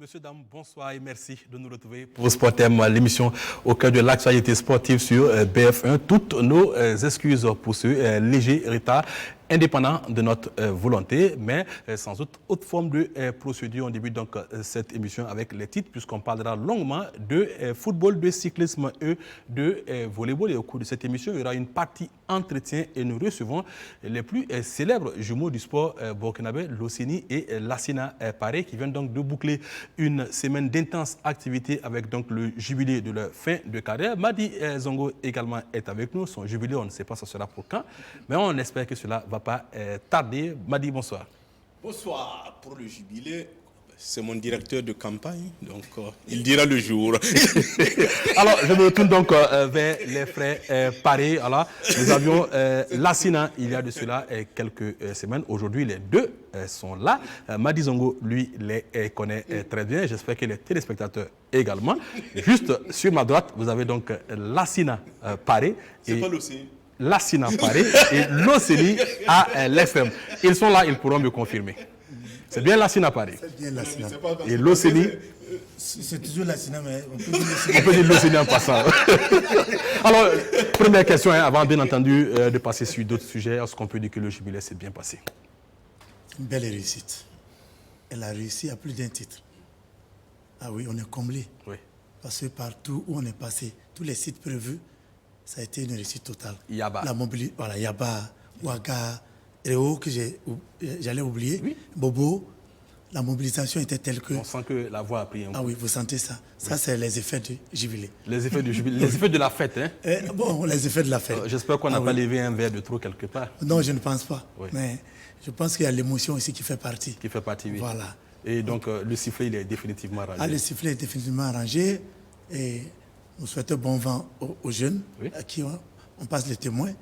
Messieurs, dames, bonsoir et merci de nous retrouver pour Sportem, l'émission au cœur de l'actualité sportive sur BF1. Toutes nos excuses pour ce léger retard, indépendant de notre volonté, mais sans autre forme de procédure. On débute donc cette émission avec les titres, puisqu'on parlera longuement de football, de cyclisme et de volleyball. Et au cours de cette émission, il y aura une partie entretien et nous recevons les plus célèbres jumeaux du sport burkinabé, Loseni et Lassina Paré, qui viennent donc de boucler une semaine d'intense activité avec donc le jubilé de leur fin de carrière. Madi Zongo également est avec nous. Son jubilé, on ne sait pas ce sera pour quand, mais on espère que cela va pas tarder. Madi, bonsoir. Bonsoir. Pour le jubilé, c'est mon directeur de campagne, donc il dira le jour. Alors, je me retourne donc vers les frères Paré. Alors, nous avions Lassina il y a de cela quelques semaines. Aujourd'hui, les deux sont là. Madi Zongo, lui, les connaît très bien. J'espère que les téléspectateurs également. Juste sur ma droite, vous avez donc Lassina Paré. C'est pas l'océan. Lassina Paré et Loseni à l'extrême. Ils sont là, ils pourront me confirmer. C'est bien Lassina Paré. C'est bien Lassina. Et Loseni. C'est toujours Lassina, mais on peut dire Loseni en passant. Alors, première question, avant bien entendu de passer sur d'autres sujets, est-ce qu'on peut dire que le jubilé s'est bien passé? Une belle réussite. Elle a réussi à plus d'un titre. Ah oui, on est comblé. Oui. Parce que partout où on est passé, tous les sites prévus, ça a été une réussite totale. Yaba. La mobilité, voilà, Yaba, Ouaga, Réo, que j'allais oublier, oui. Bobo, la mobilisation était telle que... On sent que la voix a pris un coup. Ah oui, vous sentez ça. Ça, oui. C'est les effets du jubilé. Les effets du jubilé, les effets de la fête, hein? Bon, les effets de la fête. J'espère qu'on n'a pas levé un verre de trop quelque part. Non, je ne pense pas. Oui. Mais je pense qu'il y a l'émotion aussi qui fait partie. Qui fait partie, oui. Voilà. Et donc, le sifflet, il est définitivement arrangé. Ah, le sifflet est définitivement arrangé. Et nous souhaitons bon vent aux jeunes, oui. À qui on passe les témoins.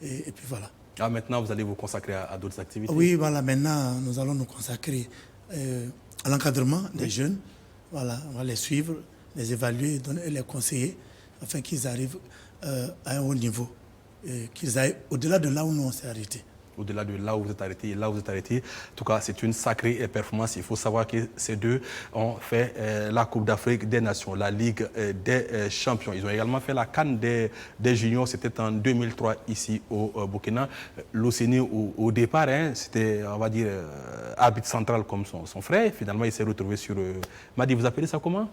Et puis voilà. Ah, maintenant, vous allez vous consacrer à d'autres activités? Oui, voilà, maintenant, nous allons nous consacrer à l'encadrement des jeunes. Voilà, on va les suivre, les évaluer, les conseiller, afin qu'ils arrivent à un haut niveau, qu'ils aillent au-delà de là où nous on s'est arrêtés. Au-delà de là où vous êtes arrêté et là où vous êtes arrêté. En tout cas, c'est une sacrée performance. Il faut savoir que ces deux ont fait la Coupe d'Afrique des Nations, la Ligue des Champions. Ils ont également fait la CAN des Juniors. C'était en 2003 ici au Burkina. Loseni, au départ, c'était, on va dire, arbitre central comme son frère. Finalement, il s'est retrouvé sur... Madi, vous appelez ça comment?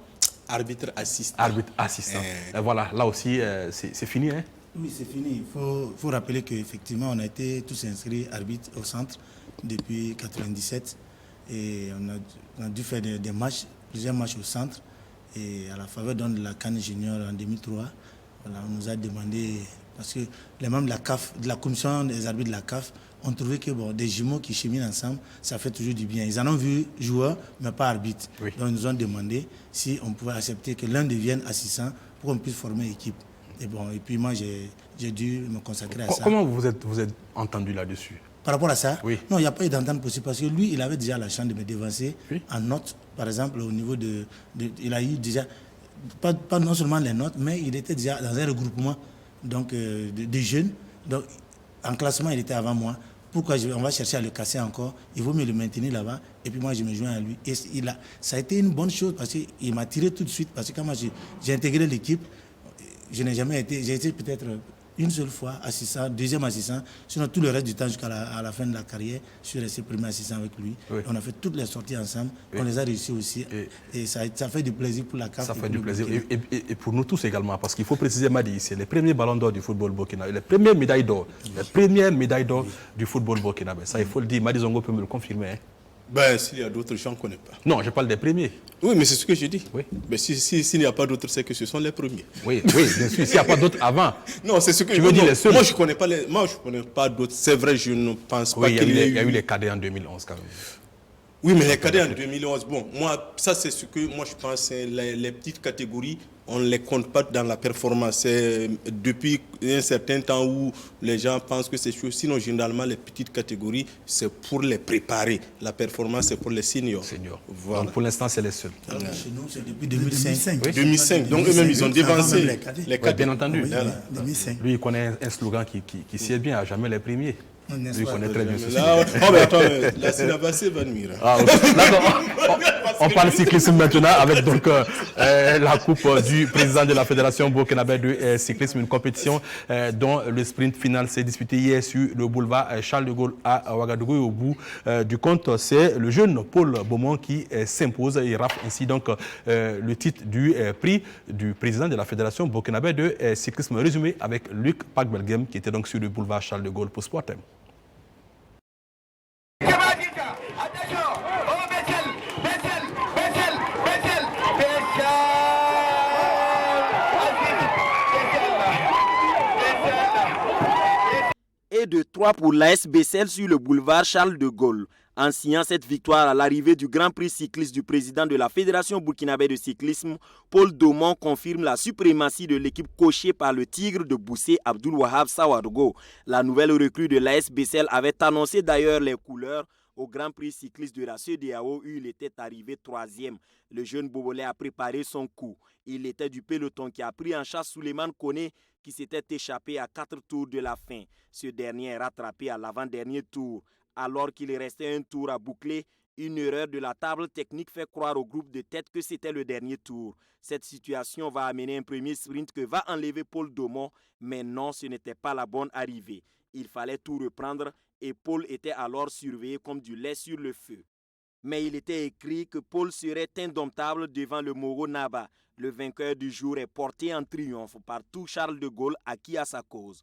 Arbitre assistant. Arbitre assistant. Voilà, là aussi, c'est fini, hein? Oui, c'est fini. Il faut rappeler qu'effectivement, on a été tous inscrits arbitres au centre depuis 1997. Et on a dû faire des matchs, plusieurs matchs au centre. Et à la faveur de la CAN Junior en 2003, voilà, on nous a demandé, parce que les membres de la CAF, de la commission des arbitres de la CAF, ont trouvé que bon, des jumeaux qui cheminent ensemble, ça fait toujours du bien. Ils en ont vu joueurs, mais pas arbitres. Oui. Donc ils nous ont demandé si on pouvait accepter que l'un devienne assistant pour qu'on puisse former équipe. Et bon, et puis moi, j'ai dû me consacrer à ça. Comment vous êtes entendu là-dessus? Par rapport à ça? Oui. Non, il n'y a pas eu d'entente possible parce que lui, il avait déjà la chance de me dévancer, oui. En notes, par exemple, au niveau de il a eu déjà, pas non seulement les notes, mais il était déjà dans un regroupement donc, de jeunes. Donc, en classement, il était avant moi. Pourquoi on va chercher à le casser encore? Il vaut mieux le maintenir là-bas. Et puis moi, je me joins à lui. Et ça a été une bonne chose parce qu'il m'a tiré tout de suite. Parce que quand moi, j'ai intégré l'équipe, je n'ai jamais été, j'ai été peut-être une seule fois assistant, deuxième assistant, sinon tout le reste du temps jusqu'à la fin de la carrière, je suis resté premier assistant avec lui. Oui. On a fait toutes les sorties ensemble, oui. On les a réussi aussi. Et ça fait du plaisir pour la CAF. Ça fait du plaisir. Et pour nous tous également, parce qu'il faut préciser, Madi, c'est les premiers ballons d'or du football burkinabé, les premières médailles d'or, les premières médailles d'or du football burkinabé. Ça, il faut le dire, Madi Zongo peut me le confirmer. Hein. Ben, s'il y a d'autres, je n'en connais pas. Non, je parle des premiers. Oui, mais c'est ce que je dis. Oui. Mais s'il n'y a pas d'autres, c'est que ce sont les premiers. Oui, bien sûr. S'il n'y a pas d'autres avant. Non, c'est ce que tu veux dire les seuls. Moi, je ne connais pas d'autres. C'est vrai, je ne pense pas qu'il y ait eu... Il y a eu les cadets en 2011 quand même. Oui, mais les cadets en 2011, bon, moi, ça c'est ce que moi je pense, les petites catégories, on ne les compte pas dans la performance. C'est depuis un certain temps où les gens pensent que c'est sûr. Sinon, généralement, les petites catégories, c'est pour les préparer. La performance, c'est pour les seniors. Voilà. Donc, pour l'instant, c'est les seuls. Chez nous, c'est depuis 2005. Oui. 2005. Donc, eux-mêmes, ils ont dévancé les cadets. Bien entendu. Oui, 2005. Lui, il connaît un slogan qui sied bien, à jamais les premiers. Lui, il connaît très bien ce là, oh, mais attends, là, c'est la bassée, Van Mira. Ah, okay. On parle cyclisme maintenant avec donc la coupe du président de la Fédération burkinabé de cyclisme, une compétition dont le sprint final s'est disputé hier sur le boulevard Charles de Gaulle à Ouagadougou. Et au bout du compte, c'est le jeune Paul Beaumont qui s'impose et rafle ainsi donc le titre du prix du président de la Fédération burkinabé de cyclisme. Résumé avec Luc Pagbelgem qui était donc sur le boulevard Charles de Gaulle pour Sport M. Et de 3 pour l'AS Bessel sur le boulevard Charles de Gaulle. En signant cette victoire à l'arrivée du Grand Prix cycliste du président de la Fédération burkinabé de cyclisme, Paul Beaumont confirme la suprématie de l'équipe coachée par le Tigre de Boussé Abdul Wahab Sawadogo. La nouvelle recrue de l'AS Bessel avait annoncé d'ailleurs les couleurs au Grand Prix cycliste de la CEDEAO où il était arrivé 3e. Le jeune Bobolais a préparé son coup. Il était du peloton qui a pris en chasse Souleymane Koné qui s'était échappé à 4 tours de la fin. Ce dernier est rattrapé à l'avant-dernier tour. Alors qu'il restait un tour à boucler, une erreur de la table technique fait croire au groupe de tête que c'était le dernier tour. Cette situation va amener un premier sprint que va enlever Paul Beaumont, mais non, ce n'était pas la bonne arrivée. Il fallait tout reprendre et Paul était alors surveillé comme du lait sur le feu. Mais il était écrit que Paul serait indomptable devant le Moro Naba. Le vainqueur du jour est porté en triomphe par tout Charles de Gaulle acquis à sa cause.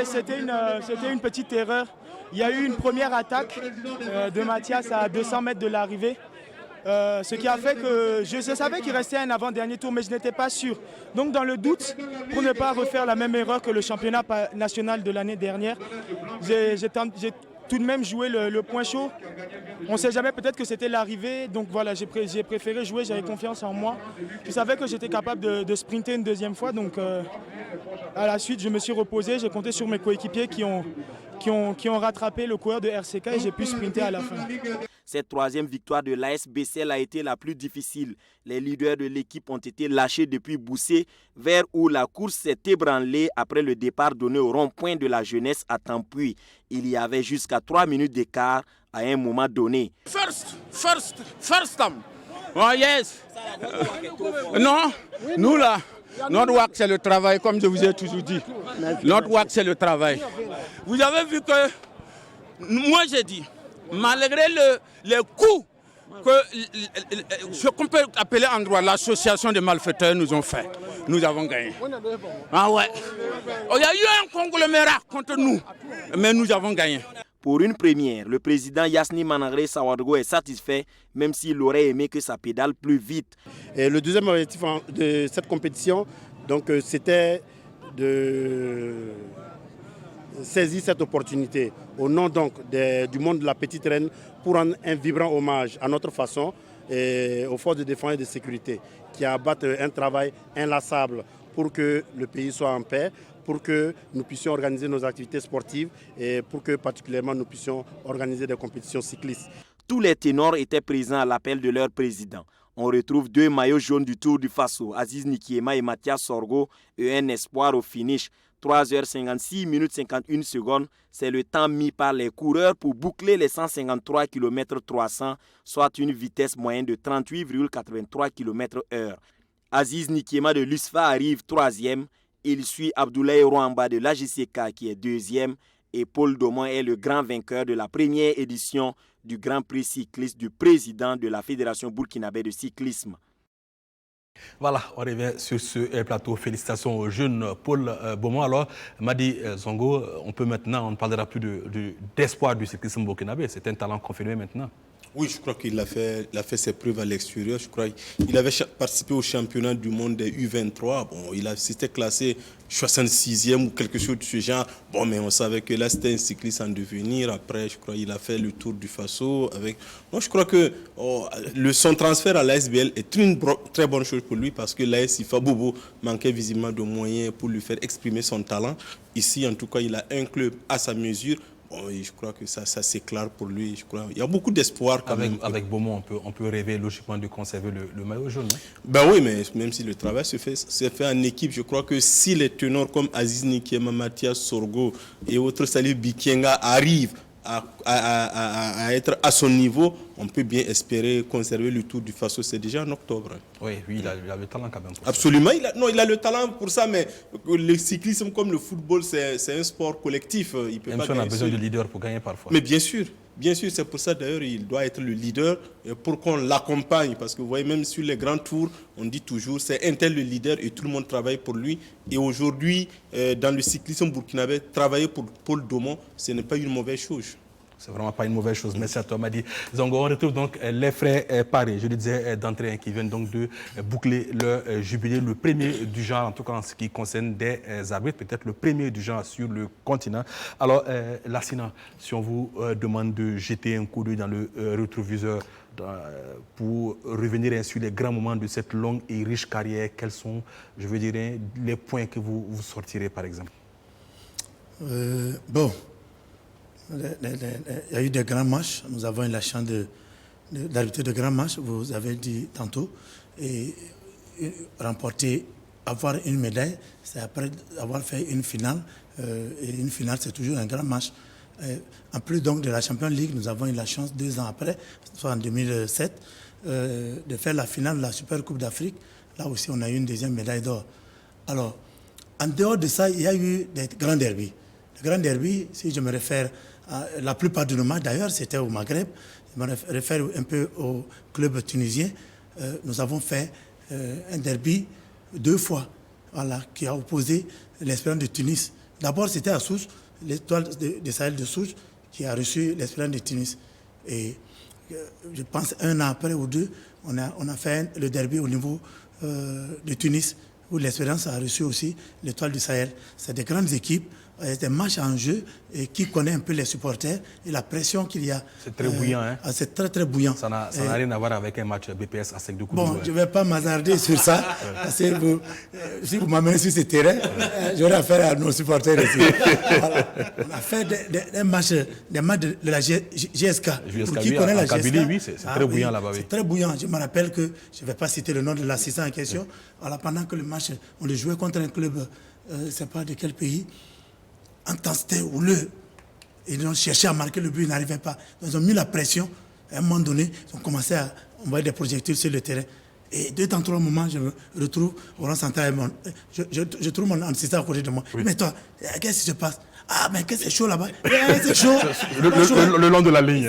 C'était une petite erreur. Il y a eu une première attaque de Mathias à 200 mètres de l'arrivée. Ce qui a fait que je savais qu'il restait un avant-dernier tour, mais je n'étais pas sûr. Donc dans le doute, pour ne pas refaire la même erreur que le championnat national de l'année dernière, j'ai tout de même joué le point chaud. On ne sait jamais, peut-être que c'était l'arrivée. Donc voilà, j'ai préféré jouer, j'avais confiance en moi. Je savais que j'étais capable de sprinter une deuxième fois. Donc à la suite, je me suis reposé, j'ai compté sur mes coéquipiers qui ont rattrapé le coureur de RCK et j'ai pu sprinter à la fin. Cette troisième victoire de l'AS Bessel a été la plus difficile. Les leaders de l'équipe ont été lâchés depuis Boussé, vers où la course s'est ébranlée après le départ donné au rond-point de la jeunesse à Tampuy. Il y avait jusqu'à 3 minutes d'écart à un moment donné. First time. Oh yes. Non, nous là, notre work c'est le travail, comme je vous ai toujours dit. Notre work c'est le travail. Vous avez vu que, moi j'ai dit, malgré les coups que ce qu'on peut appeler en droit l'association des malfaiteurs nous ont fait, nous avons gagné. Ah ouais. Il y a eu un conglomérat contre nous, mais nous avons gagné. Pour une première, le président Yasni Manangre Sawadogo est satisfait, même s'il aurait aimé que ça pédale plus vite. Et le deuxième objectif de cette compétition, c'était de saisir cette opportunité au nom du monde de la Petite Reine pour rendre un vibrant hommage à notre façon et aux forces de défense et de sécurité qui abattent un travail inlassable pour que le pays soit en paix, pour que nous puissions organiser nos activités sportives et pour que particulièrement nous puissions organiser des compétitions cyclistes. Tous les ténors étaient présents à l'appel de leur président. On retrouve 2 maillots jaunes du Tour du Faso, Aziz Nikiema et Mathias Sorgo, et un espoir au finish. 3h56 minutes 51 secondes, c'est le temps mis par les coureurs pour boucler les 153 km 300, soit une vitesse moyenne de 38,83 km/h. Aziz Nikiema de l'USFA arrive 3e, il suit Abdoulaye Rwamba de l'AGCK qui est 2e et Paul Beaumont est le grand vainqueur de la première édition du Grand Prix cycliste du président de la Fédération burkinabé de cyclisme. Voilà, on revient sur ce plateau. Félicitations au jeune Paul Beaumont. Alors, Madi Zongo, on ne parlera plus d'espoir du cyclisme burkinabé. C'est un talent confirmé maintenant. Oui, je crois qu'il a fait ses preuves à l'extérieur. Je crois qu'il avait participé au championnat du monde des U23. Bon, s'était classé 66e ou quelque chose de ce genre. Bon, mais on savait que là, c'était un cycliste en devenir. Après, je crois qu'il a fait le Tour du Faso. Donc, je crois que son transfert à l'ASBL est une très bonne chose pour lui parce que l'AS Ifa Bobo manquait visiblement de moyens pour lui faire exprimer son talent. Ici, en tout cas, il a un club à sa mesure. Bon, et je crois que ça c'est clair pour lui. Je crois. Il y a beaucoup d'espoir quand même. Avec Beaumont, on peut rêver logiquement de conserver le maillot jaune. Hein? Ben oui, mais même si le travail se fait en équipe, je crois que si les tenors comme Aziz Nikiema, Mathias Sorgo et autres, Salif Bikenga arrivent à être à son niveau, on peut bien espérer conserver le Tour du Faso. C'est déjà en octobre. Oui, il a le talent quand même. Absolument, il a le talent pour ça, mais le cyclisme comme le football, c'est un sport collectif. Il peut pas on a besoin de leaders pour gagner parfois. Mais bien sûr, c'est pour ça d'ailleurs il doit être le leader pour qu'on l'accompagne. Parce que vous voyez, même sur les grands tours, on dit toujours c'est un tel le leader et tout le monde travaille pour lui. Et aujourd'hui, dans le cyclisme burkinabé, travailler pour Paul Daumont, ce n'est pas une mauvaise chose. C'est vraiment pas une mauvaise chose. Merci à toi, Madi Zongo. On retrouve donc les frères Paré, je le disais d'entrée, qui viennent donc de boucler leur jubilé, le premier du genre, en tout cas en ce qui concerne des arbitres, peut-être le premier du genre sur le continent. Alors, Lassina, si on vous demande de jeter un coup d'œil dans le rétroviseur pour revenir sur les grands moments de cette longue et riche carrière, quels sont, je veux dire, les points que vous sortirez, par exemple? Bon. Il y a eu des grands matchs. Nous avons eu la chance d'arbitrer de grands matchs, vous avez dit tantôt, et remporter, avoir une médaille, c'est après avoir fait une finale. Et une finale, c'est toujours un grand match. En plus donc de la Champions League, nous avons eu la chance 2 ans après, soit en 2007, de faire la finale de la Super Coupe d'Afrique. Là aussi, on a eu une deuxième médaille d'or. Alors, en dehors de ça, il y a eu des grands derbys. Les grands derbys, si je me réfère la plupart de nos matchs, d'ailleurs, c'était au Maghreb. Je me réfère un peu au club tunisien. Nous avons fait un derby 2 fois, voilà, qui a opposé l'Espérance de Tunis. D'abord, c'était à Sousse, l'Étoile de Sahel de Sousse, qui a reçu l'Espérance de Tunis. Et je pense 1 an après ou 2, on a fait le derby au niveau de Tunis, où l'Espérance a reçu aussi l'Étoile du Sahel. C'est des grandes équipes. C'est un match en jeu et qui connaît un peu les supporters et la pression qu'il y a. C'est très bouillant, hein? C'est très, très bouillant. Ça n'a rien à voir avec un match BPS à sec de coups. Bon, je ne vais pas m'hasarder sur ça. Parce que si vous m'amenez sur ce terrain, j'aurai affaire à nos supporters ici. Voilà. On a fait des matchs de la GSK. Pour qui connaît la GSK, oui, c'est très bouillant là-bas. Oui. C'est très bouillant. Je me rappelle que, je ne vais pas citer le nom de l'assistant en question, voilà, pendant que le match, on le jouait contre un club, je ne sais pas de quel pays, intensité houleux. Ils ont cherché à marquer le but, ils n'arrivaient pas. Donc, ils ont mis la pression. À un moment donné, ils ont commencé à envoyer des projectiles sur le terrain. Et 2 temps, 3 moments, je me retrouve au rang central. Je trouve mon assistant à côté de moi. Oui. Mais toi, qu'est-ce qui se passe? Ah, mais qu'est-ce que c'est chaud là-bas? C'est chaud. Le long de la ligne.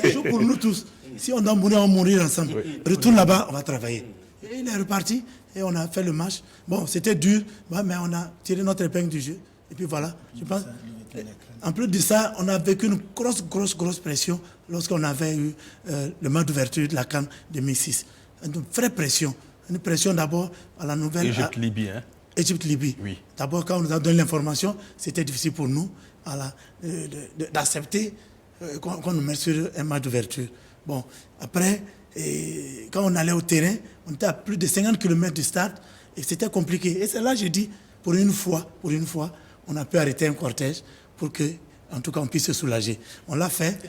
C'est chaud pour nous tous. Si on doit mourir, on va mourir ensemble. Oui. Retourne là-bas, on va travailler. Et il est reparti et on a fait le match. Bon, c'était dur, mais on a tiré notre épingle du jeu. Et puis voilà, je pense. En plus de ça, on a vécu une grosse pression lorsqu'on avait eu le match d'ouverture de la CAN 2006. Une vraie pression. Une pression d'abord à la nouvelle. Égypte-Libye, hein? Égypte-Libye. Oui. D'abord, quand on nous a donné l'information, c'était difficile pour nous d'accepter qu'on nous mette sur un match d'ouverture. Bon, après, quand on allait au terrain, on était à plus de 50 km du stade et c'était compliqué. Et c'est là que j'ai dit, pour une fois, on a pu arrêter un cortège pour que, en tout cas, on puisse se soulager. On l'a fait.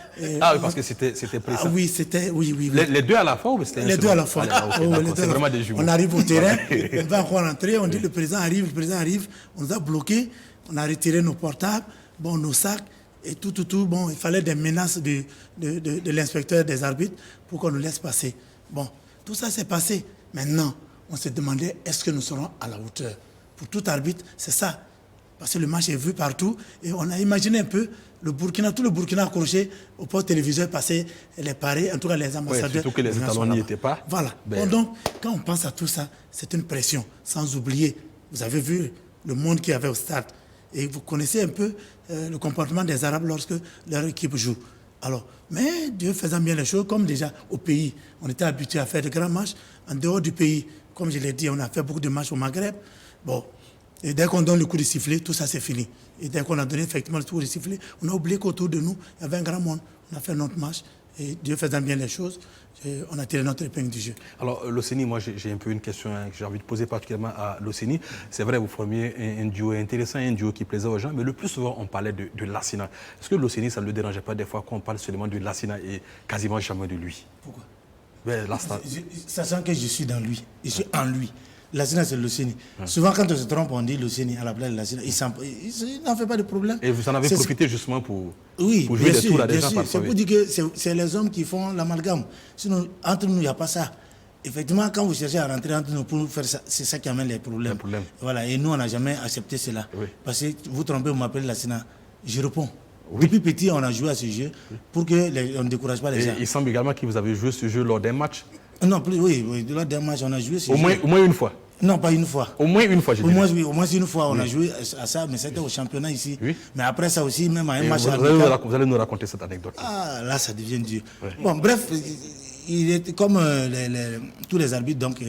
Ah oui, parce que c'était précis. Ah oui, c'était, oui. Les 2 à la fois ou c'était les 2 à la fois. C'est vraiment des jumeaux. On arrive au terrain, on va encore rentrer, on dit le président arrive, on nous a bloqués, on a retiré nos portables, bon, nos sacs, et tout. Bon, il fallait des menaces de l'inspecteur des arbitres pour qu'on nous laisse passer. Bon, tout ça s'est passé. Maintenant, on s'est demandé, est-ce que nous serons à la hauteur? Pour tout arbitre, c'est ça. Parce que le match est vu partout. Et on a imaginé un peu tout le Burkina accroché au poste téléviseur, passer les paris, en tout cas les ambassadeurs. Oui, surtout que les étalons n'y étaient pas. Voilà. Bon, donc, quand on pense à tout ça, c'est une pression. Sans oublier, vous avez vu le monde qu'il y avait au stade. Et vous connaissez un peu le comportement des Arabes lorsque leur équipe joue. Alors, mais Dieu faisant bien les choses, comme déjà au pays, on était habitué à faire de grands matchs. En dehors du pays, comme je l'ai dit, on a fait beaucoup de matchs au Maghreb. Bon, et dès qu'on donne le coup de sifflet, tout ça c'est fini. Et dès qu'on a donné effectivement le coup de sifflet, on a oublié qu'autour de nous, il y avait un grand monde. On a fait notre match Et Dieu faisant bien les choses, on a tiré notre épingle du jeu. Alors, l'Océnie, moi, j'ai un peu une question que j'ai envie de poser particulièrement à l'Océnie. C'est vrai, vous formiez un duo intéressant, un duo qui plaisait aux gens, mais le plus souvent, on parlait de Lassina. Est-ce que l'Océnie, ça ne le dérangeait pas des fois qu'on parle seulement de Lassina et quasiment jamais de lui? Pourquoi? Sachant que je suis dans lui, je suis en lui. Lassina, c'est l'Océnie. Souvent, quand on se trompe, on dit l'Océnie à la place de Lassina. Il n'en fait pas de problème. Et vous en avez profité justement pour jouer des tours à des gens. C'est pour dire que c'est les hommes qui font l'amalgame. Sinon, entre nous, il n'y a pas ça. Effectivement, quand vous cherchez à rentrer entre nous pour nous faire ça, c'est ça qui amène les problèmes. Voilà. Et nous, on n'a jamais accepté cela. Oui. Parce que vous trompez, vous m'appelez Lassina. Je réponds. Oui. Depuis petit, on a joué à ce jeu pour qu'on ne décourage pas les gens. Il semble également que vous avez joué ce jeu lors d'un match. Non, oui, lors d'un match, on a joué ce jeu. Au moins une fois. Non, pas une fois. Au moins une fois, je dirais. Au moins une fois, on a joué à ça, mais c'était au championnat ici. Oui. Mais après ça aussi, même à un match... Vous allez nous raconter cette anecdote. Ah, là, ça devient dur. Oui. Bon, bref, il était comme tous les arbitres donc,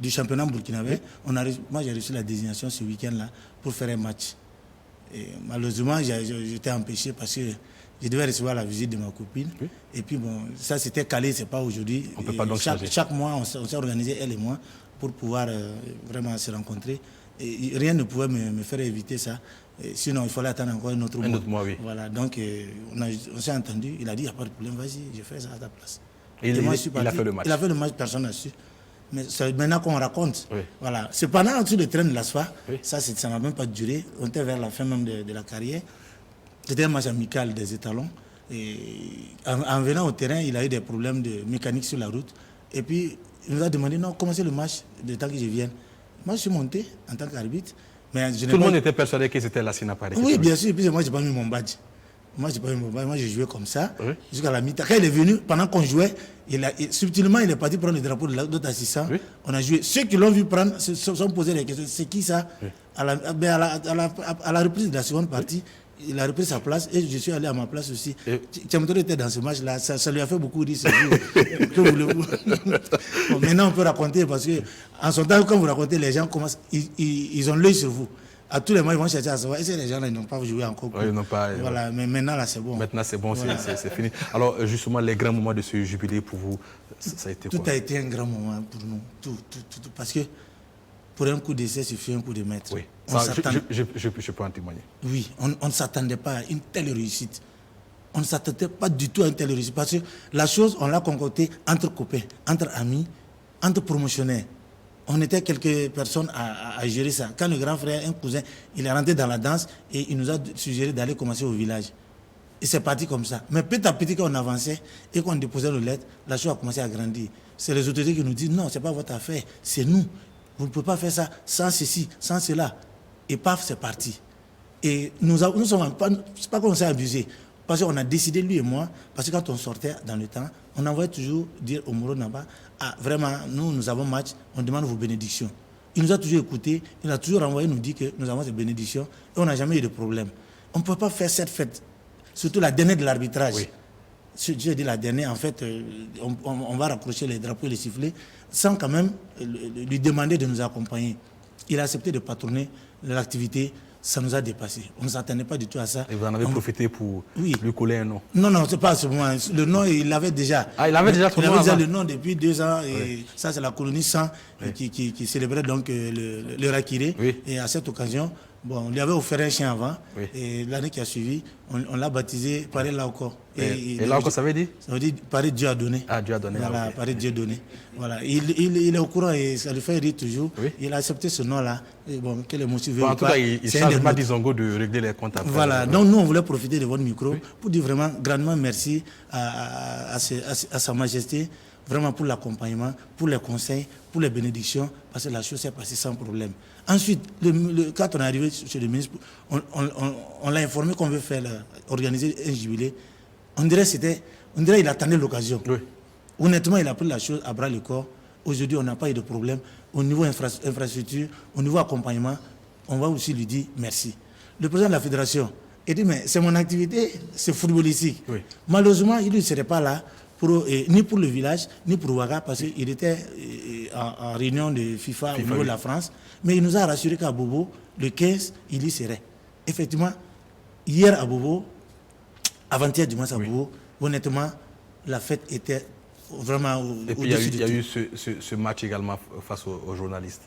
du championnat burkinabé. Moi, j'ai reçu la désignation ce week-end-là pour faire un match. Et malheureusement, j'étais empêché parce que je devais recevoir la visite de ma copine. Oui. Et puis, bon, ça s'était calé, c'est pas aujourd'hui. On peut pas donc chaque mois, on s'est organisé, elle et moi, pour pouvoir vraiment se rencontrer. Et rien ne pouvait me faire éviter ça. Et sinon, il fallait attendre encore un autre mois. Oui. Voilà, donc on s'est entendu. Il a dit, il n'y a pas de problème, vas-y, je fais ça à ta place. Et il a fait le match. Il a fait le match, personne n'a su. Mais c'est maintenant qu'on raconte. Oui. Voilà. Cependant, sur le train de l'ASFA, oui. Ça n'a même pas duré. On était vers la fin même de la carrière. C'était un match amical des étalons. Et en venant au terrain, il a eu des problèmes de mécanique sur la route. Et puis, il nous a demandé, non, commencez le match, le temps que je vienne. Moi, je suis monté en tant qu'arbitre. Tout le monde était persuadé que c'était Lassina Paris. Oui, bien sûr. Et puis, moi, je n'ai pas mis mon badge. Moi, j'ai joué comme ça, jusqu'à la mi-temps. Quand il est venu, pendant qu'on jouait, subtilement, il est parti prendre le drapeau de l'autre assistant. Oui. On a joué. Ceux qui l'ont vu prendre se sont posés des questions. C'est qui ça? Oui. À la reprise de la seconde partie, il a repris sa place et je suis allé à ma place aussi. Tchamtour était dans ce match-là. Ça lui a fait beaucoup rire. Que voulez-vous? Bon, maintenant, on peut raconter parce qu'en son temps, quand vous racontez, les gens commencent, ils ont l'œil sur vous. À tous les mois, ils vont chercher à savoir. Et les gens-là, ils n'ont pas joué encore. Oui, ils n'ont pas. Voilà, mais maintenant, là, c'est bon. Maintenant, c'est bon, voilà. C'est fini. Alors, justement, les grands moments de ce jubilé pour vous, ça a été quoi? Tout a été un grand moment pour nous. Tout. Parce que pour un coup d'essai, il suffit un coup de maître. Oui, je peux en témoigner. Oui, on ne s'attendait pas à une telle réussite. On ne s'attendait pas du tout à une telle réussite. Parce que la chose, on l'a concoctée entre copains, entre amis, entre promotionnaires. On était quelques personnes à gérer ça. Quand le grand frère, un cousin, il est rentré dans la danse et il nous a suggéré d'aller commencer au village. Et c'est parti comme ça. Mais petit à petit, quand on avançait et qu'on déposait nos lettres, la chose a commencé à grandir. C'est les autorités qui nous disent non, ce n'est pas votre affaire, c'est nous. Vous ne pouvez pas faire ça sans ceci, sans cela. Et paf, c'est parti. Et nous sommes pas, c'est pas qu'on s'est abusé. Parce qu'on a décidé, lui et moi, parce que quand on sortait dans le temps, on envoyait toujours dire au Moro Naba, ah, vraiment, nous avons match, on demande vos bénédictions. Il nous a toujours écoutés, il a toujours envoyé nous dire que nous avons des bénédictions et on n'a jamais eu de problème. On ne peut pas faire cette fête, surtout la dernière de l'arbitrage. Oui. J'ai dit la dernière, en fait, on va raccrocher les drapeaux et les sifflets sans quand même lui demander de nous accompagner. Il a accepté de patronner l'activité. Ça nous a dépassé. On ne s'attendait pas du tout à ça. Et vous en avez profité pour lui coller un nom? Non, c'est pas à ce moment. Le nom, il l'avait déjà. Ah, il avait déjà le nom depuis 2 ans. Et ça, c'est la colonie 100 qui célébrait donc le Rakiré. Oui. Et à cette occasion, on lui avait offert un chien avant. Oui. Et l'année qui a suivi, on l'a baptisé Paris là encore. Et là encore, ça veut dire? Ça veut dire Paris Dieu a donné. Ah, Dieu a donné. Voilà, Paris Dieu donné. Voilà. Il est au courant et ça lui fait rire toujours. Oui. Il a accepté ce nom-là. Et que les motifs en tout cas, il charge Madizongo de régler les comptes après. Voilà. Donc, nous, on voulait profiter de votre micro pour dire vraiment grandement merci à Sa Majesté, vraiment pour l'accompagnement, pour les conseils, pour les bénédictions, parce que la chose s'est passée sans problème. Ensuite, quand on est arrivé chez le ministre, on l'a informé qu'on veut organiser un jubilé. On dirait qu'il attendait l'occasion. Oui. Honnêtement, il a pris la chose à bras le corps. Aujourd'hui, on n'a pas eu de problème. Au niveau infrastructure, au niveau accompagnement, on va aussi lui dire merci. Le président de la fédération, il dit, mais c'est mon activité, c'est footballistique. Oui. Malheureusement, il ne serait pas là, ni pour le village, ni pour Ouaga, parce qu'il était en réunion de FIFA au niveau de la France. Mais il nous a rassuré qu'à Bobo, le 15, il y serait. Effectivement, hier à Bobo, avant-hier du mois à Bobo, honnêtement, la fête était vraiment Et puis il y a eu ce match également face aux journalistes.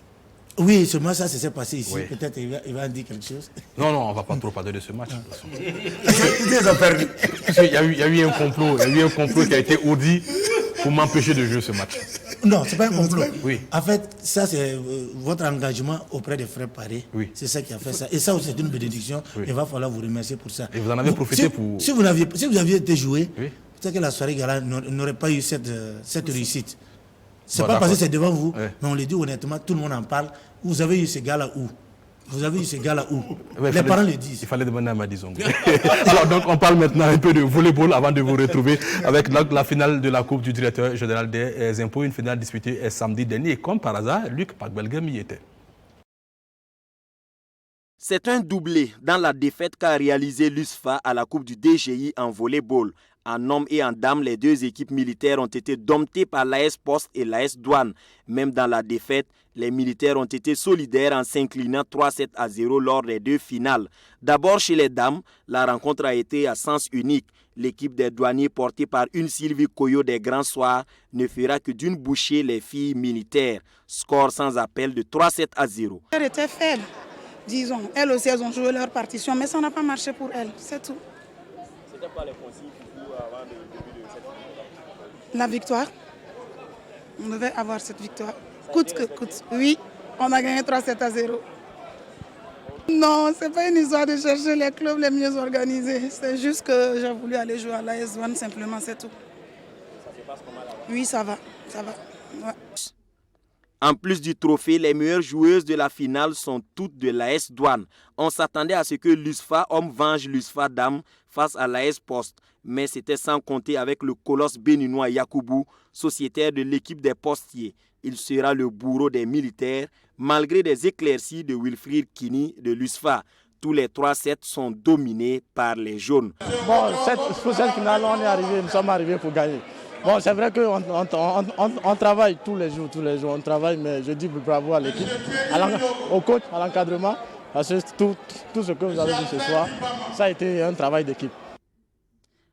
Oui, ce match, ça s'est passé ici. Oui. Peut-être il va en dire quelque chose. Non, on ne va pas trop parler de ce match. Ils ont perdu. Il y a eu un complot qui a été audit pour m'empêcher de jouer ce match. Non, ce n'est pas un complot. Oui. En fait, ça, c'est votre engagement auprès des frères Paré. Oui. C'est ça qui a fait ça. Et ça, c'est une bénédiction. Oui. Il va falloir vous remercier pour ça. Et vous en avez profité pour... Si vous aviez été joué, Oui. peut-être que la soirée gala n'aurait pas eu cette réussite. C'est Bon, pas parce que d'accord. c'est devant vous, Ouais. mais on le dit honnêtement, tout le monde en parle. Vous avez eu ces gars-là où? Vous avez eu ces gars-là où? Ouais, Les parents le disent. Il fallait demander à Madi Zongo. Alors donc on parle maintenant un peu de volleyball avant de vous retrouver avec la finale de la Coupe du directeur général des impôts, une finale disputée samedi dernier. Et comme par hasard, Luc Pagbelgem y était. C'est un doublé dans la défaite qu'a réalisé l'USFA à la Coupe du DGI en volleyball. En hommes et en dames, les deux équipes militaires ont été domptées par l'AS Poste et l'AS Douane. Même dans la défaite, les militaires ont été solidaires en s'inclinant 3-7-0 lors des deux finales. D'abord chez les dames, la rencontre a été à sens unique. L'équipe des douaniers portée par une Sylvie Koyo des Grands Soirs ne fera que d'une bouchée les filles militaires. Score sans appel de 3-7-0. Elle était faible, disons. Elles aussi, elles ont joué leur partition, mais ça n'a pas marché pour elles, c'est tout. C'était pas les consignes avant le début de cette finale? La victoire, on devait avoir cette victoire. Coûte que coûte. Oui, on a gagné 3-7-0. Non, ce n'est pas une histoire de chercher les clubs les mieux organisés. C'est juste que j'ai voulu aller jouer à l'AS Douane, simplement, c'est tout. Ça se passe comment là-bas? Oui, ça va. Ouais. En plus du trophée, les meilleures joueuses de la finale sont toutes de l'AS Douane. On s'attendait à ce que l'USFA homme venge l'USFA dame face à l'AS Poste. Mais c'était sans compter avec le colosse béninois Yakoubou, sociétaire de l'équipe des postiers. Il sera le bourreau des militaires, malgré des éclaircies de Wilfried Kini de l'USFA. Tous les 3 sets sont dominés par les jaunes. Bon, pour cette finale, nous sommes arrivés pour gagner. Bon, c'est vrai qu'on travaille tous les jours, on travaille, mais je dis bravo à l'équipe, au coach, à l'encadrement, parce que tout ce que vous avez vu ce soir, ça a été un travail d'équipe.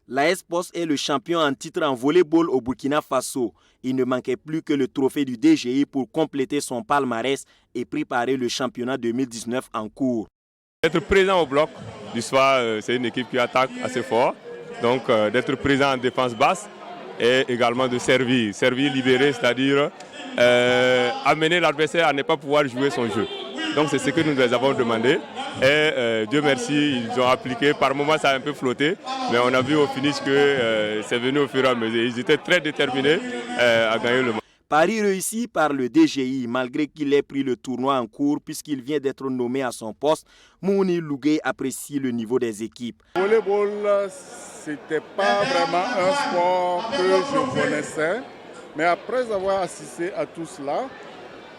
L'AS Poste est le champion en titre en volleyball au Burkina Faso. Il ne manquait plus que le trophée du DGI pour compléter son palmarès et préparer le championnat 2019 en cours. D'être présent au bloc du soir, c'est une équipe qui attaque assez fort. Donc d'être présent en défense basse et également de servir libéré, c'est-à-dire amener l'adversaire à ne pas pouvoir jouer son jeu. Donc c'est ce que nous les avons demandé et Dieu merci, ils ont appliqué. Par moments ça a un peu flotté, mais on a vu au finish que c'est venu au fur et à mesure. Ils étaient très déterminés à gagner le match. Pari réussi par le DGI, malgré qu'il ait pris le tournoi en cours puisqu'il vient d'être nommé à son poste. Mouni Lougué apprécie le niveau des équipes. Le volleyball, ce n'était pas vraiment un sport que je connaissais, mais après avoir assisté à tout cela,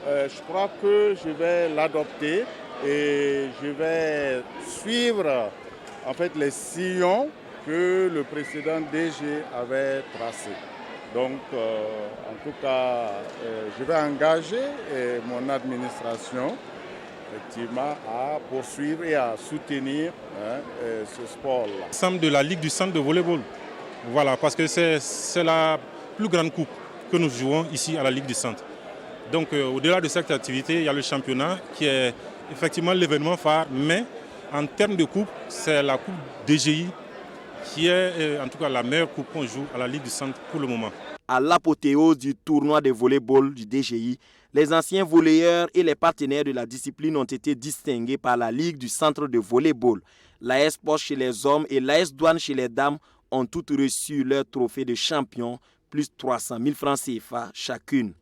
je crois que je vais l'adopter et je vais suivre en fait les sillons que le précédent DG avait tracés. Donc, en tout cas, je vais engager mon administration effectivement à poursuivre et à soutenir ce sport-là. Ensemble de la Ligue du Centre de volleyball. Voilà, parce que c'est la plus grande coupe que nous jouons ici à la Ligue du Centre. Donc, au-delà de cette activité, il y a le championnat qui est effectivement l'événement phare, mais en termes de coupe, c'est la coupe DGI qui est en tout cas la meilleure coupe qu'on joue à la Ligue du Centre pour le moment. À l'apothéose du tournoi de volleyball du DGI, les anciens volleyeurs et les partenaires de la discipline ont été distingués par la Ligue du Centre de volleyball. L'AS Poste chez les hommes et l'AS Douane chez les dames ont toutes reçu leur trophée de champion, plus 300 000 francs CFA chacune.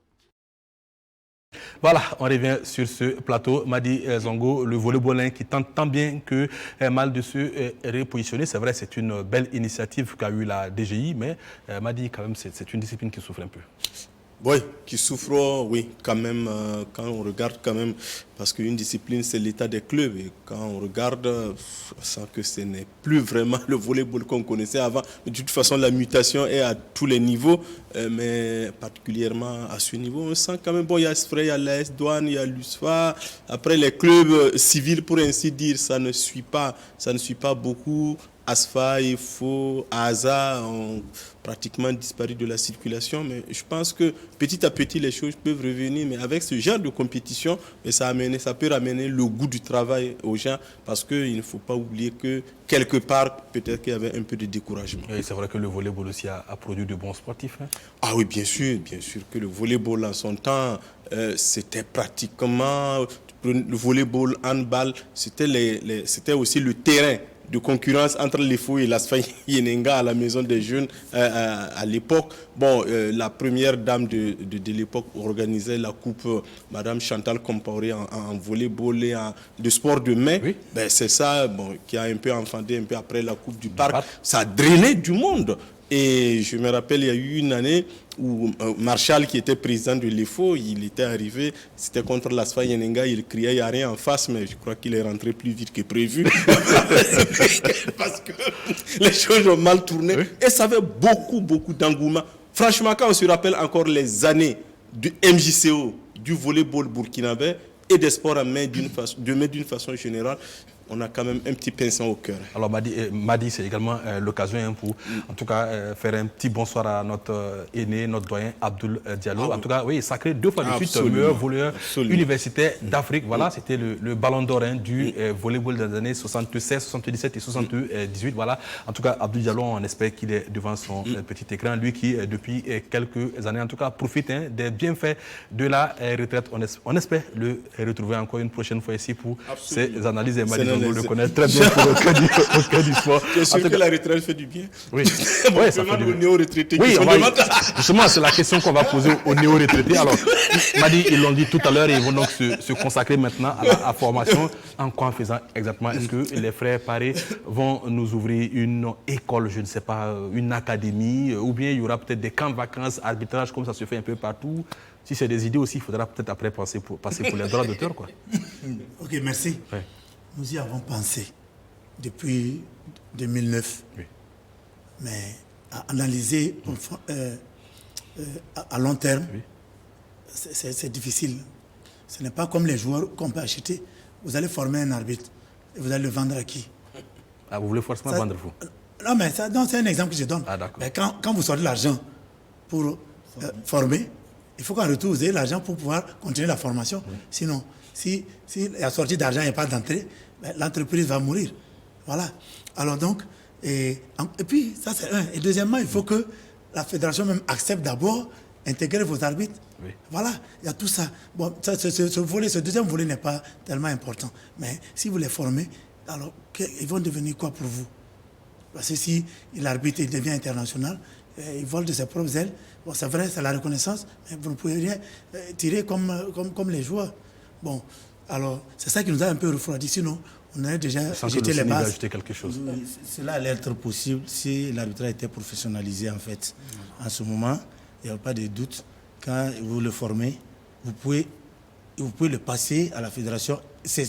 Voilà, on revient sur ce plateau. Madi Zongo, le volleyballin qui tente tant bien que mal de se repositionner. C'est vrai, c'est une belle initiative qu'a eu la DGI, mais Madi, quand même, c'est une discipline qui souffre un peu. Oui, qui souffre, oui, quand même, quand on regarde quand même, parce qu'une discipline, c'est l'état des clubs. Et quand on regarde, on sent que ce n'est plus vraiment le volleyball qu'on connaissait avant. Mais de toute façon, la mutation est à tous les niveaux, mais particulièrement à ce niveau, on sent quand même, bon, il y a Spray, il y a l'AS Douane, il y a l'USFA. Après, les clubs civils, pour ainsi dire, ça ne suit pas beaucoup. Asfa, Ifo, Aza ont pratiquement disparu de la circulation. Mais je pense que petit à petit, les choses peuvent revenir. Mais avec ce genre de compétition, ça peut ramener le goût du travail aux gens. Parce qu'il ne faut pas oublier que quelque part, peut-être qu'il y avait un peu de découragement. Et c'est vrai que le volleyball aussi a produit de bons sportifs. Hein? Ah oui, bien sûr que le volleyball en son temps, c'était pratiquement le volleyball, handball, c'était aussi le terrain de concurrence entre les fous et l'Asfa Yenenga à la maison des jeunes à l'époque. Bon, la première dame de l'époque organisait la coupe Madame Chantal Compaoré en volleyball et de sport de main. Oui. Ben, c'est ça qui a un peu enfanté un peu après la coupe du parc. Ça a drainé du monde. Et je me rappelle, il y a eu une année où Marshall, qui était président de l'EFO, il était arrivé, c'était contre l'Asfa Yenenga, il criait, il n'y a rien en face, mais je crois qu'il est rentré plus vite que prévu. Parce que les choses ont mal tourné. Oui. Et ça avait beaucoup d'engouement. Franchement, quand on se rappelle encore les années du MJCO, du volleyball burkinabé et des sports à main d'une façon générale, on a quand même un petit pincement au cœur. Alors Madi, c'est également l'occasion pour, en tout cas, faire un petit bonsoir à notre aîné, notre doyen Abdoul Diallo. En tout cas, oui, sacré 2 fois de suite meilleur volleyeur universitaire d'Afrique. Voilà, c'était le ballon d'or du volleyball des années 76, 77 et 78. Voilà. En tout cas, Abdoul Diallo, on espère qu'il est devant son petit écran. Lui qui, depuis quelques années, en tout cas, profite des bienfaits de la retraite. On espère le retrouver encore une prochaine fois ici pour ses analyses et Madi. On le connaît très bien pour au cœur du sport. Tu es sûr que la retraite fait du bien? Oui, oui, ça fait du bien. Néo-retraités oui, justement, c'est la question qu'on va poser aux néo-retraités. Alors, Madi, ils l'ont dit tout à l'heure, ils vont donc se consacrer maintenant à la formation. En quoi en faisant exactement? Est-ce que les frères Paré vont nous ouvrir une école, je ne sais pas, une académie, ou bien il y aura peut-être des camps de vacances, arbitrage, comme ça se fait un peu partout? Si c'est des idées aussi, il faudra peut-être après passer pour les droits d'auteur, quoi. Ok, merci. Ouais. Nous y avons pensé depuis 2009, oui. Mais à analyser à long terme, oui. C'est difficile. Ce n'est pas comme les joueurs qu'on peut acheter. Vous allez former un arbitre et vous allez le vendre à qui? Ah, vous voulez forcément vendre vous? Non, mais c'est un exemple que je donne. Ah, mais quand vous sortez l'argent pour former, il faut qu'en retour vous ayez l'argent pour pouvoir continuer la formation. Oui. Sinon, si la sortie d'argent n'est pas d'entrée, l'entreprise va mourir. Voilà. Alors donc, et puis, ça c'est un. Et deuxièmement, il faut que la fédération même accepte d'abord intégrer vos arbitres. Oui. Voilà, il y a tout ça. Bon, ce deuxième volet n'est pas tellement important. Mais si vous les formez, alors ils vont devenir quoi pour vous? Parce que si l'arbitre devient international, il vole de ses propres ailes. Bon, c'est vrai, c'est la reconnaissance, mais vous ne pouvez rien tirer comme les joueurs. Bon, alors, c'est ça qui nous a un peu refroidi. Sinon, on a déjà jeté les bases. Ajouter quelque chose. Cela allait être possible si l'arbitrage était professionnalisé, en fait. En ce moment, il n'y a pas de doute. Quand vous le formez, vous pouvez le passer à la fédération.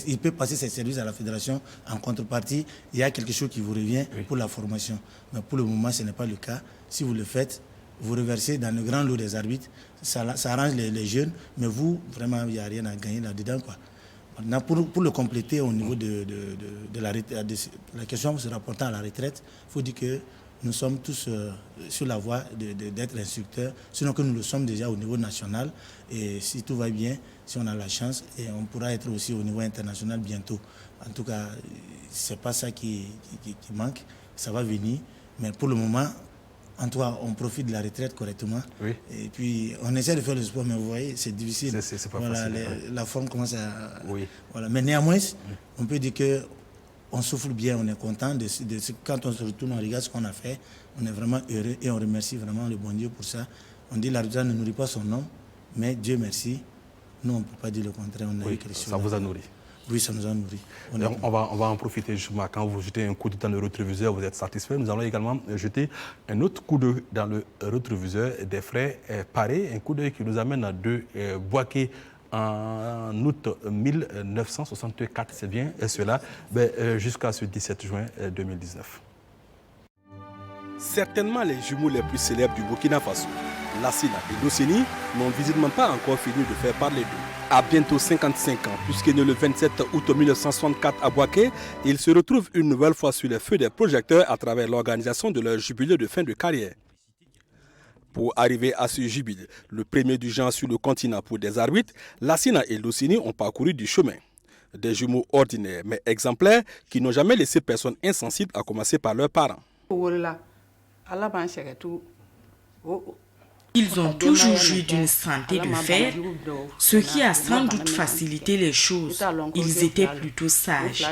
Il peut passer ses services à la fédération. En contrepartie, il y a quelque chose qui vous revient pour la formation. Mais pour le moment, ce n'est pas le cas. Si vous le faites, vous reversez dans le grand lot des arbitres, ça arrange les jeunes, mais vous, vraiment, il n'y a rien à gagner là-dedans, quoi. Maintenant, pour le compléter au niveau de la question se rapportant à la retraite, il faut dire que nous sommes tous sur la voie d'être instructeurs, sinon que nous le sommes déjà au niveau national. Et si tout va bien, si on a la chance, et on pourra être aussi au niveau international bientôt. En tout cas, ce n'est pas ça qui manque, ça va venir. Mais pour le moment, en tout cas, on profite de la retraite correctement. Oui. Et puis, on essaie de faire le sport, mais vous voyez, c'est difficile. C'est pas voilà, facile. La forme commence à... Oui. Voilà. Mais néanmoins, on peut dire qu'on souffle bien, on est content. Quand on se retourne, on regarde ce qu'on a fait. On est vraiment heureux et on remercie vraiment le bon Dieu pour ça. On dit l'arbitrage ne nourrit pas son homme, mais Dieu merci. Nous, on ne peut pas dire le contraire. On a eu quelque chose. Ça vous a nourri. Oui, ça nous a nourri. On va en profiter justement. Quand vous jetez un coup d'œil dans le rétroviseur, vous êtes satisfait. Nous allons également jeter un autre coup d'œil dans le rétroviseur des frères Paré. Un coup d'œil qui nous amène à Bouaké en août 1964. C'est bien cela, jusqu'à ce 17 juin 2019. Certainement les jumeaux les plus célèbres du Burkina Faso. Lassina et Loceni n'ont visiblement pas encore fini de faire parler d'eux. À bientôt 55 ans, puisqu'il est né le 27 août 1964 à Bouaké, ils se retrouvent une nouvelle fois sur les feux des projecteurs à travers l'organisation de leur jubilé de fin de carrière. Pour arriver à ce jubilé, le premier du genre sur le continent pour des arbitres, Lassina et Loceni ont parcouru du chemin. Des jumeaux ordinaires mais exemplaires qui n'ont jamais laissé personne insensible, à commencer par leurs parents. Ils ont toujours joué d'une santé de fer, ce qui a sans doute facilité les choses. Ils étaient plutôt sages.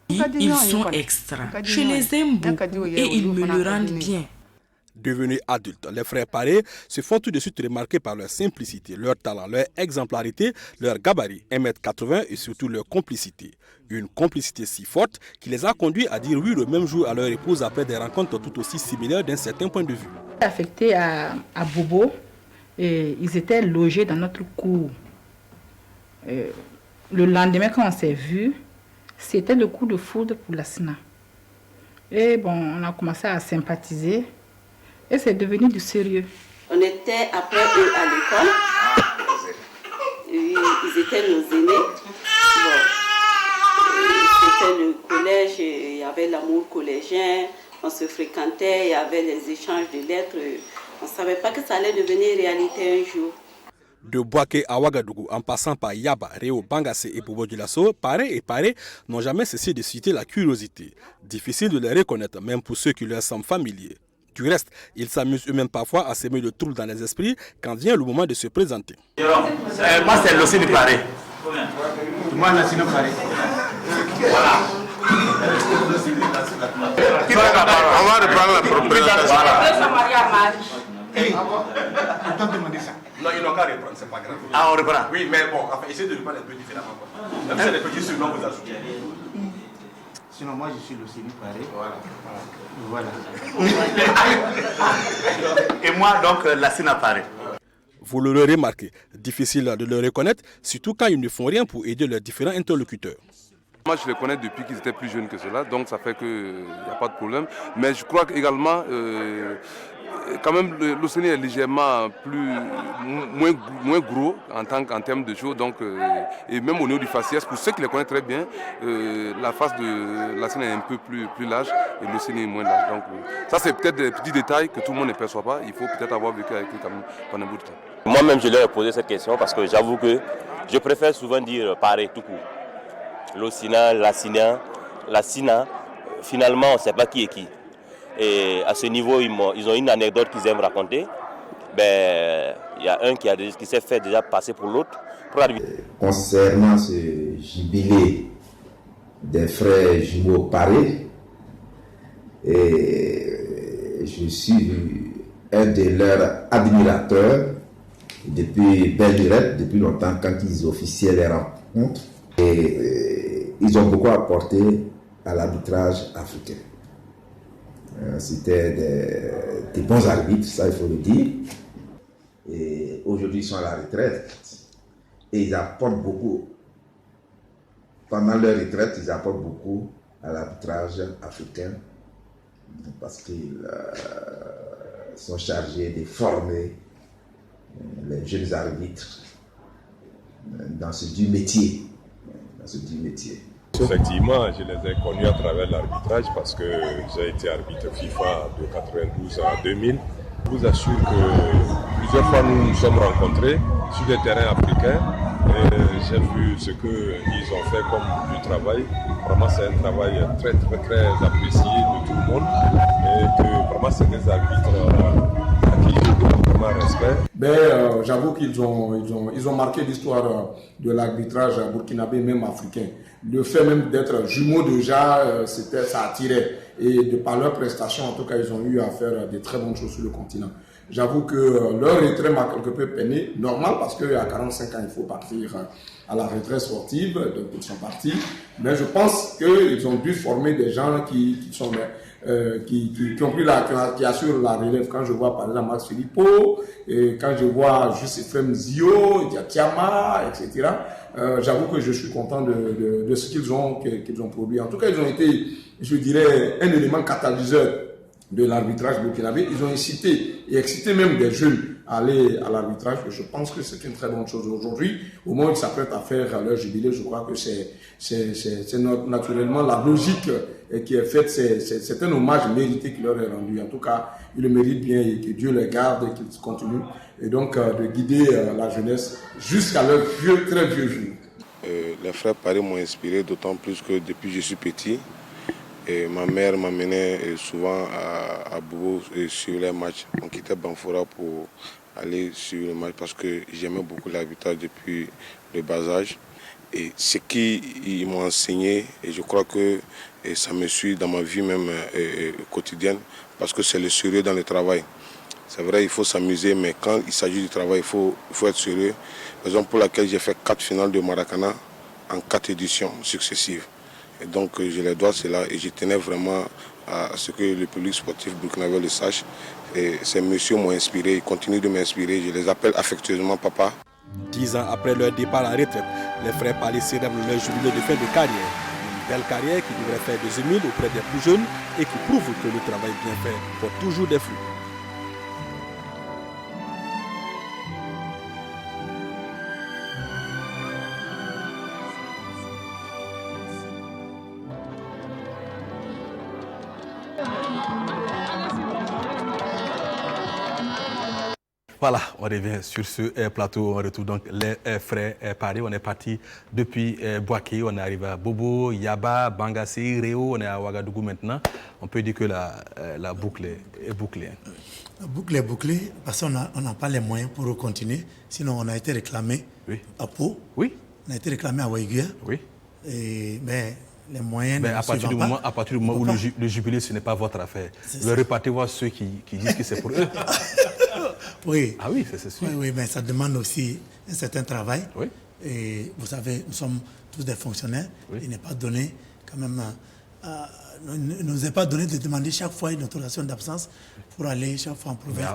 Ils sont extra. Je les aime beaucoup et ils me le rendent bien. Devenus adultes, les frères Paré se font tout de suite remarquer par leur simplicité, leur talent, leur exemplarité, leur gabarit, 1,80 m et surtout leur complicité. Une complicité si forte qui les a conduits à dire oui le même jour à leur épouse après des rencontres tout aussi similaires d'un certain point de vue. Affectés à Bobo, et ils étaient logés dans notre cour. Le lendemain, quand on s'est vu, c'était le coup de foudre pour Lassina. Et bon, on a commencé à sympathiser. Et c'est devenu du sérieux. On était après eux à l'école. Ils étaient nos aînés. Bon. C'était le collège, il y avait l'amour collégien, on se fréquentait, il y avait les échanges de lettres. On ne savait pas que ça allait devenir réalité un jour. De Bouaké à Ouagadougou, en passant par Yaba, Réo, Bangassé et Bobo Dioulasso, Paré et Paré n'ont jamais cessé de susciter la curiosité. Difficile de les reconnaître, même pour ceux qui leur semblent familiers. Du reste, ils s'amusent eux-mêmes parfois à semer le trouble dans les esprits quand vient le moment de se présenter. Moi, c'est Loceni Paré. Moi, Lassina Paré. Voilà. On va reprendre la présentation. Non, ils n'ont qu'à reprendre, c'est pas grave. Ah, on reprend. Oui, mais bon, enfin, essayez de reprendre un peu différemment. Même si c'est des petits surnoms, vous ajoutez. Sinon, moi, je suis Loceni Paré. Voilà. Et moi, donc, Lassina Paré. Vous l'aurez remarqué, difficile de le reconnaître, surtout quand ils ne font rien pour aider leurs différents interlocuteurs. Moi, je les connais depuis qu'ils étaient plus jeunes que cela, donc ça fait qu'il n'y a pas de problème. Mais je crois également, quand même, Loceni est légèrement moins gros en termes de jeu, donc, et même au niveau du faciès, pour ceux qui les connaissent très bien, la face de Lassina est un peu plus large et Loceni est moins large. Donc, ça, c'est peut-être des petits détails que tout le monde ne perçoit pas. Il faut peut-être avoir vécu avec eux pendant un bout de temps. Moi-même, je leur ai posé cette question parce que j'avoue que je préfère souvent dire pareil tout court. Loceni, Lassina, finalement, on ne sait pas qui est qui. Et à ce niveau, ils ont une anecdote qu'ils aiment raconter. Ben, il y a un qui s'est fait déjà passer pour l'autre. Concernant ce jubilé des frères jumeaux Paré, je suis un de leurs admirateurs depuis belle lurette, depuis longtemps, quand ils officiaient les rencontres. Et ils ont beaucoup apporté à l'arbitrage africain. C'était des bons arbitres, ça il faut le dire. Et aujourd'hui ils sont à la retraite. Et ils apportent beaucoup. Pendant leur retraite, ils apportent beaucoup à l'arbitrage africain. Parce qu'ils sont chargés de former les jeunes arbitres dans ce du métier. Effectivement, je les ai connus à travers l'arbitrage parce que j'ai été arbitre FIFA de 92 à 2000. Je vous assure que plusieurs fois nous nous sommes rencontrés sur des terrains africains et j'ai vu ce qu'ils ont fait comme du travail. Vraiment, c'est un travail très apprécié de tout le monde et que vraiment c'est des arbitres à qui je dois vraiment respect. J'avoue qu'ils ont marqué l'histoire de l'arbitrage burkinabé, même africain. Le fait même d'être jumeaux déjà, ça attirait. Et de par leurs prestations, en tout cas, ils ont eu à faire de très bonnes choses sur le continent. J'avoue que leur retrait m'a quelque peu peiné, normal parce qu'à 45 ans, il faut partir à la retraite sportive, donc ils sont partis. Mais je pense qu'ils ont dû former des gens qui ont pris qui assurent la relève. Quand je vois par exemple Max Filippo, et quand je vois juste Ephraim Zio, Diatiama, etc., j'avoue que je suis content de ce qu'ils ont produit. En tout cas, ils ont été, je dirais, un élément catalyseur de l'arbitrage burkinabé. Ils ont incité et excité même des jeunes à aller à l'arbitrage. Et je pense que c'est une très bonne chose aujourd'hui. Au moment où ils s'apprêtent à faire leur jubilé, je crois que c'est naturellement la logique qui est faite. C'est un hommage mérité qui leur est rendu. En tout cas, ils le méritent bien et que Dieu les garde et qu'ils continuent. Et donc de guider la jeunesse jusqu'à leur très vieux jour. Les frères Paré m'ont inspiré d'autant plus que depuis que je suis petit, et ma mère m'amenait souvent à Bobo suivre les matchs. On quittait Banfora pour aller suivre les matchs parce que j'aimais beaucoup l'arbitrage depuis le bas âge. Et ce qu'ils m'ont enseigné, et je crois que ça me suit dans ma vie même quotidienne, parce que c'est le sérieux dans le travail. C'est vrai, il faut s'amuser, mais quand il s'agit du travail, il faut être sérieux. Raison pour laquelle j'ai fait 4 finales de Maracana en 4 éditions successives. Et donc je les dois cela et je tenais vraiment à ce que le public sportif burkinabé le sache. Et ces messieurs m'ont inspiré, ils continuent de m'inspirer. Je les appelle affectueusement papa. 10 ans après leur départ à la retraite, les frères Paré célèbrent leur jubilé de fin de carrière. Une belle carrière qui devrait faire des émules auprès des plus jeunes et qui prouve que le travail bien fait porte toujours des fruits. Voilà, on revient sur ce plateau, on retrouve donc les frères Paré. On est parti depuis Boaké, on est arrivé à Bobo, Yaba, Bangassé, Réo, on est à Ouagadougou maintenant. On peut dire que la boucle est bouclée. La boucle est bouclée parce qu'on n'a pas les moyens pour continuer. Sinon, on a été réclamé à Pau, on a été réclamé à Waiguia. Et les moyens à partir du moment où le jubilé, ce n'est pas votre affaire. Vous repartez voir ceux qui disent que c'est pour eux. Oui. Ah oui, c'est sûr. Oui, mais ça demande aussi un certain travail. Et vous savez, nous sommes tous des fonctionnaires. Il n'est pas donné quand même... ne nous est pas donné de demander chaque fois une autorisation d'absence pour aller chaque fois en province.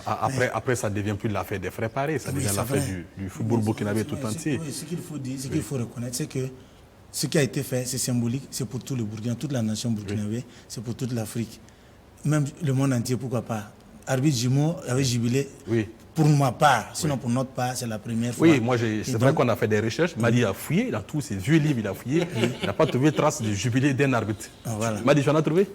Après, ça ne devient plus l'affaire des frères Paré, ça devient l'affaire du football burkinabé tout entier. Oui, ce qu'il faut dire, ce qu'il faut reconnaître, c'est que ce qui a été fait, c'est symbolique, c'est pour tout le Burkina, toute la nation burkinabé, c'est pour toute l'Afrique. Même le monde entier, pourquoi pas. Arbitre Jimo avait jubilé pour ma part, sinon pour notre part, c'est la première fois. Oui, moi, c'est vrai qu'on a fait des recherches. Madi a fouillé, dans tous ses vieux livres, il a fouillé. Il n'a pas trouvé trace du jubilé d'un arbitre. Voilà. Madi, tu en as trouvé?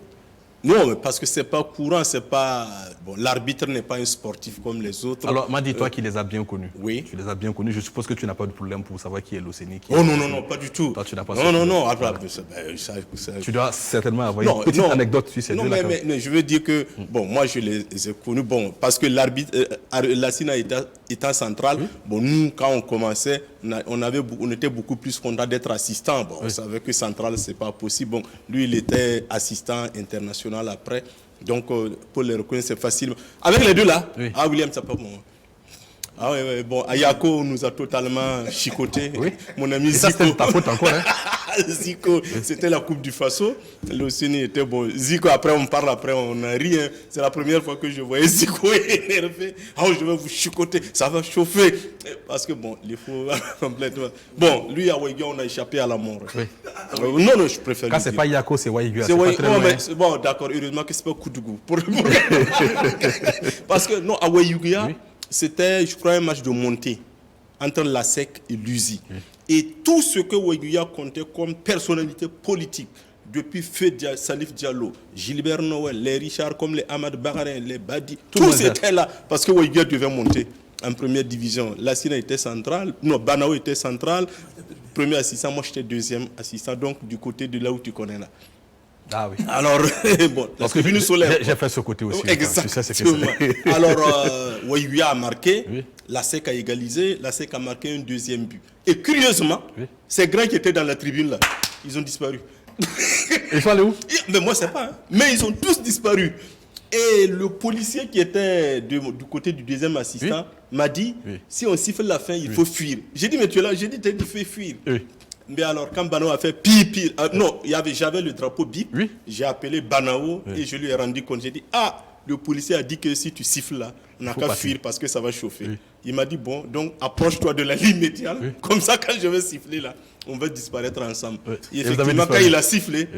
Non, parce que c'est pas courant, c'est pas... Bon, l'arbitre n'est pas un sportif comme les autres. Alors, Madi, toi qui les as bien connus. Oui. Tu les as bien connus. Je suppose que tu n'as pas de problème pour savoir qui est l'Océnie. Oh non, pas du tout. Toi, tu n'as pas Non. Tu dois certainement avoir une petite anecdote sur ces deux-là. Mais je veux dire que, bon, moi, je les ai connus, bon, parce que l'arbitre, la SINA étant centrale, bon, nous, quand on commençait, on était beaucoup plus contents d'être assistants. Bon, on savait que central, c'est pas possible. Bon, lui, il était assistant international après. Donc, pour les reconnaître, c'est facile. Avec les deux là, William, ça pas bon. Ah oui, bon, Ayako nous a totalement chicoté. Mon ami Zico. C'était ta faute encore, hein? Zico, c'était la Coupe du Faso. L'Océanie était bon. Zico, après, on parle, après, on a ri. Hein. C'est la première fois que je voyais Zico énervé. Ah, je vais vous chicoter, ça va chauffer. Parce que, bon, il faut complètement. Bon, lui, à Waiguia, on a échappé à la mort. Non, je préfère. Quand c'est pas Yako, c'est Waiguia. C'est Waiguia. Bon, d'accord, heureusement que c'est pas Koudougou. Parce que, non, à Waiguia, c'était, je crois, un match de montée entre la SEC et l'UZI. Et tout ce que Waiguia comptait comme personnalité politique, depuis Feu Salif Diallo, Gilbert Noël, les Richard comme les Ahmad Bagarin, les Badi, tous étaient là parce que Waiguia devait monter en première division. Lassina était centrale, non, Banao était central, premier assistant, moi j'étais deuxième assistant, donc du côté de là où tu connais là. Ah oui. Alors, bon, parce que j'ai fait ce côté aussi. Exactement. Alors, Waiguia a marqué, la SEC a égalisé, la SEC a marqué un deuxième but. Et curieusement, ces grands qui étaient dans la tribune là, ils ont disparu. Ils sont allés où? Mais moi, c'est pas. Hein. Mais ils ont tous disparu. Et le policier qui était du côté du deuxième assistant m'a dit, si on siffle la fin, il faut fuir. J'ai dit, mais tu es là, j'ai dit, tu fais fuir. Mais alors, quand Banao a fait pipi, non, j'avais le drapeau bip, j'ai appelé Banao et je lui ai rendu compte. J'ai dit, le policier a dit que si tu siffles là, on n'a qu'à fuir parce que ça va chauffer. Il m'a dit, bon, donc approche-toi de la ligne médiane. Comme ça, quand je vais siffler là, on va disparaître ensemble. Et effectivement, quand il a sifflé,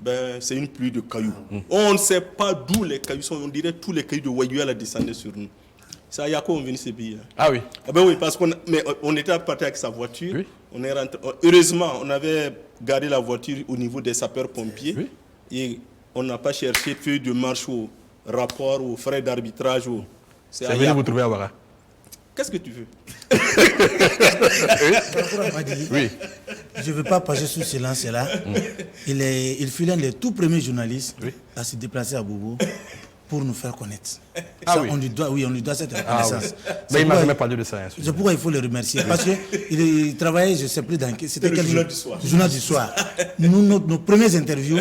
ben, c'est une pluie de cailloux. On ne sait pas d'où les cailloux sont. On dirait tous les cailloux de Waguiola descendaient sur nous. C'est à Yako on venait ce pays. Ah oui. Ah ben oui, parce qu'on était parti avec sa voiture. Oui. On est rentré. Heureusement, on avait garé la voiture au niveau des sapeurs-pompiers. Oui. Et on n'a pas cherché feuille de marche au rapport, aux frais d'arbitrage. C'est venu vous trouver à Ouaga. Qu'est-ce que tu veux? Oui. Je ne veux pas passer sous silence là. Il fut l'un des tout premiers journalistes à se déplacer à Bobo pour nous faire connaître. Ah ça, oui. On lui doit cette reconnaissance. Oui. Mais il ne m'a jamais parlé de ça. C'est pourquoi il faut le remercier. Parce qu'il travaillait, je ne sais plus dans quel... C'était quel journal du soir. Journal du soir. Nos premières interviews,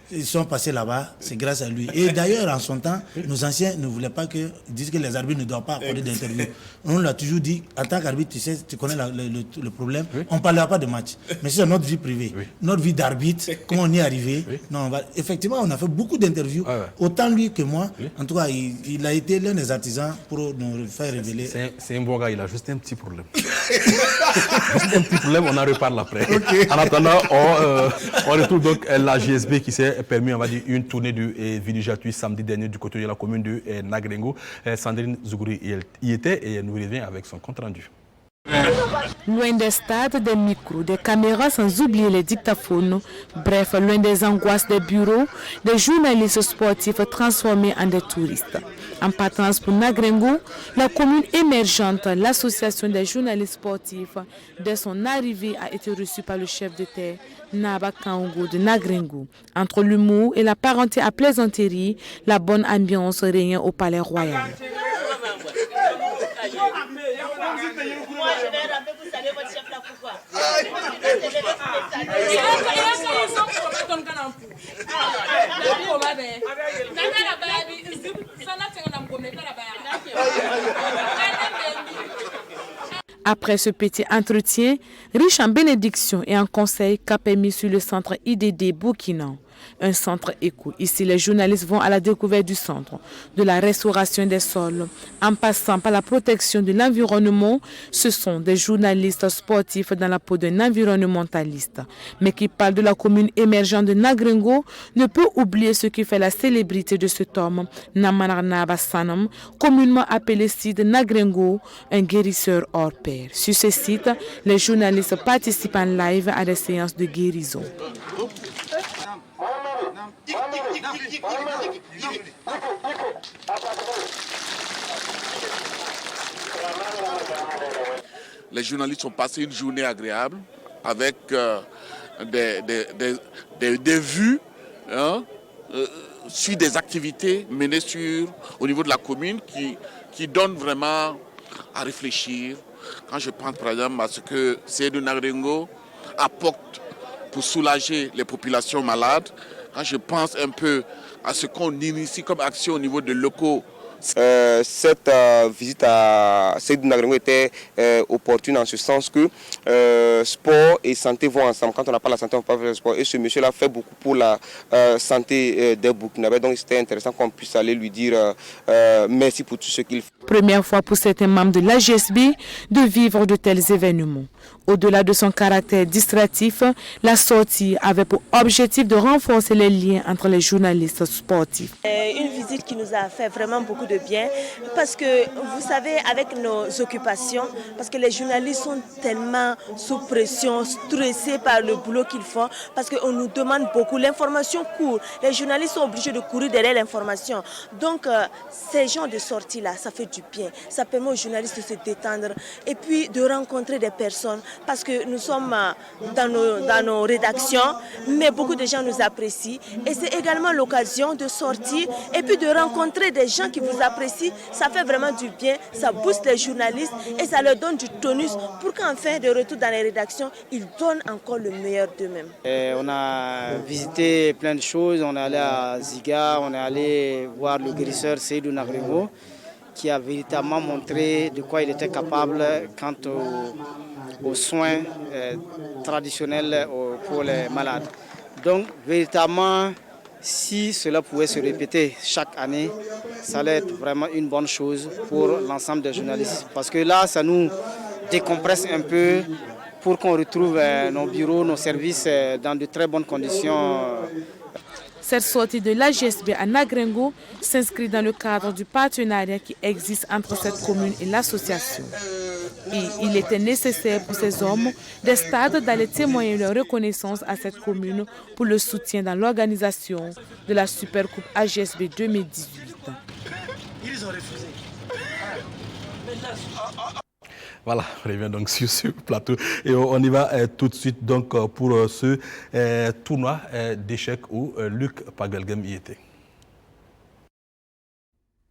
ils sont passés là-bas, c'est grâce à lui. Et d'ailleurs, en son temps, nos anciens ne voulaient pas disent que les arbitres ne doivent pas accorder d'interview. On l'a toujours dit, en tant qu'arbitre, tu sais, tu connais le problème, on ne parlera pas de match. Mais c'est notre vie privée, notre vie d'arbitre, comment on y est arrivé. Non, effectivement, on a fait beaucoup d'interviews, autant lui que moi. En tout cas, il a été l'un des artisans pour nous faire révéler. C'est un bon gars, il a juste un petit problème. Juste un petit problème, on en reparle après. En attendant, on retrouve donc la GSB qui s'est permis, on va dire, une tournée de villégiature samedi dernier du côté de la commune de Nagrengo. Sandrine Zougouri y était et elle nous revient avec son compte rendu. Loin des stades, des micros, des caméras, sans oublier les dictaphones, bref, loin des angoisses des bureaux, des journalistes sportifs transformés en des touristes. En partance pour Nagrengo, la commune émergente, l'association des journalistes sportifs, dès son arrivée, a été reçue par le chef de terre, Naba Kaongo de Nagrengo. Entre l'humour et la parenté à plaisanterie, la bonne ambiance régnait au palais royal. Moi, je vais ramener, vous savez, votre chef là, pourquoi? Après ce petit entretien, riche en bénédictions et en conseils qu'a permis sur le centre IDD Burkina. Un centre éco. Ici, les journalistes vont à la découverte du centre, de la restauration des sols, en passant par la protection de l'environnement. Ce sont des journalistes sportifs dans la peau d'un environnementaliste. Mais qui parle de la commune émergente de Nagrengo ne peut oublier ce qui fait la célébrité de cet homme, Namanarnaba Sanam, communément appelé site Nagrengo, un guérisseur hors pair. Sur ce site, les journalistes participent en live à des séances de guérison. Les journalistes ont passé une journée agréable avec des vues sur des activités menées au niveau de la commune qui donnent vraiment à réfléchir. Quand je pense par exemple à ce que Seydou Nagrengo apporte pour soulager les populations malades, quand je pense un peu à ce qu'on initie comme action au niveau de locaux. Cette visite à Seydou Nagrengo était opportune en ce sens que sport et santé vont ensemble. Quand on n'a pas la santé, on ne peut pas faire le sport. Et ce monsieur-là fait beaucoup pour la santé des Burkinabés. Donc c'était intéressant qu'on puisse aller lui dire merci pour tout ce qu'il fait. Première fois pour certains membres de l'AGSB de vivre de tels événements. Au-delà de son caractère distractif, la sortie avait pour objectif de renforcer les liens entre les journalistes sportifs. Une visite qui nous a fait vraiment beaucoup de bien parce que, vous savez, avec nos occupations, parce que les journalistes sont tellement sous pression, stressés par le boulot qu'ils font, parce qu'on nous demande beaucoup. L'information court. Les journalistes sont obligés de courir derrière l'information. Donc, ces genres de sorties-là, ça fait du bien. Ça permet aux journalistes de se détendre et puis de rencontrer des personnes. Parce que nous sommes dans nos rédactions, mais beaucoup de gens nous apprécient. Et c'est également l'occasion de sortir et puis de rencontrer des gens qui vous apprécient. Ça fait vraiment du bien, ça booste les journalistes et ça leur donne du tonus pour qu'en fin de retour dans les rédactions, ils donnent encore le meilleur d'eux-mêmes. On a visité plein de choses. On est allé à Ziga, on est allé voir le guérisseur Seydou Nagrengo, qui a véritablement montré de quoi il était capable quant aux soins traditionnels pour les malades. Donc, véritablement, si cela pouvait se répéter chaque année, ça allait être vraiment une bonne chose pour l'ensemble des journalistes. Parce que là, ça nous décompresse un peu pour qu'on retrouve nos bureaux, nos services dans de très bonnes conditions. Cette sortie de l'AGSB à Nagrengo s'inscrit dans le cadre du partenariat qui existe entre cette commune et l'association. Et il était nécessaire pour ces hommes des stades d'aller témoigner leur reconnaissance à cette commune pour le soutien dans l'organisation de la Supercoupe AGSB 2018. Ils ont refusé. Voilà, on revient donc sur ce plateau et on y va tout de suite donc pour ce tournoi d'échecs où Luc Pagelgem y était.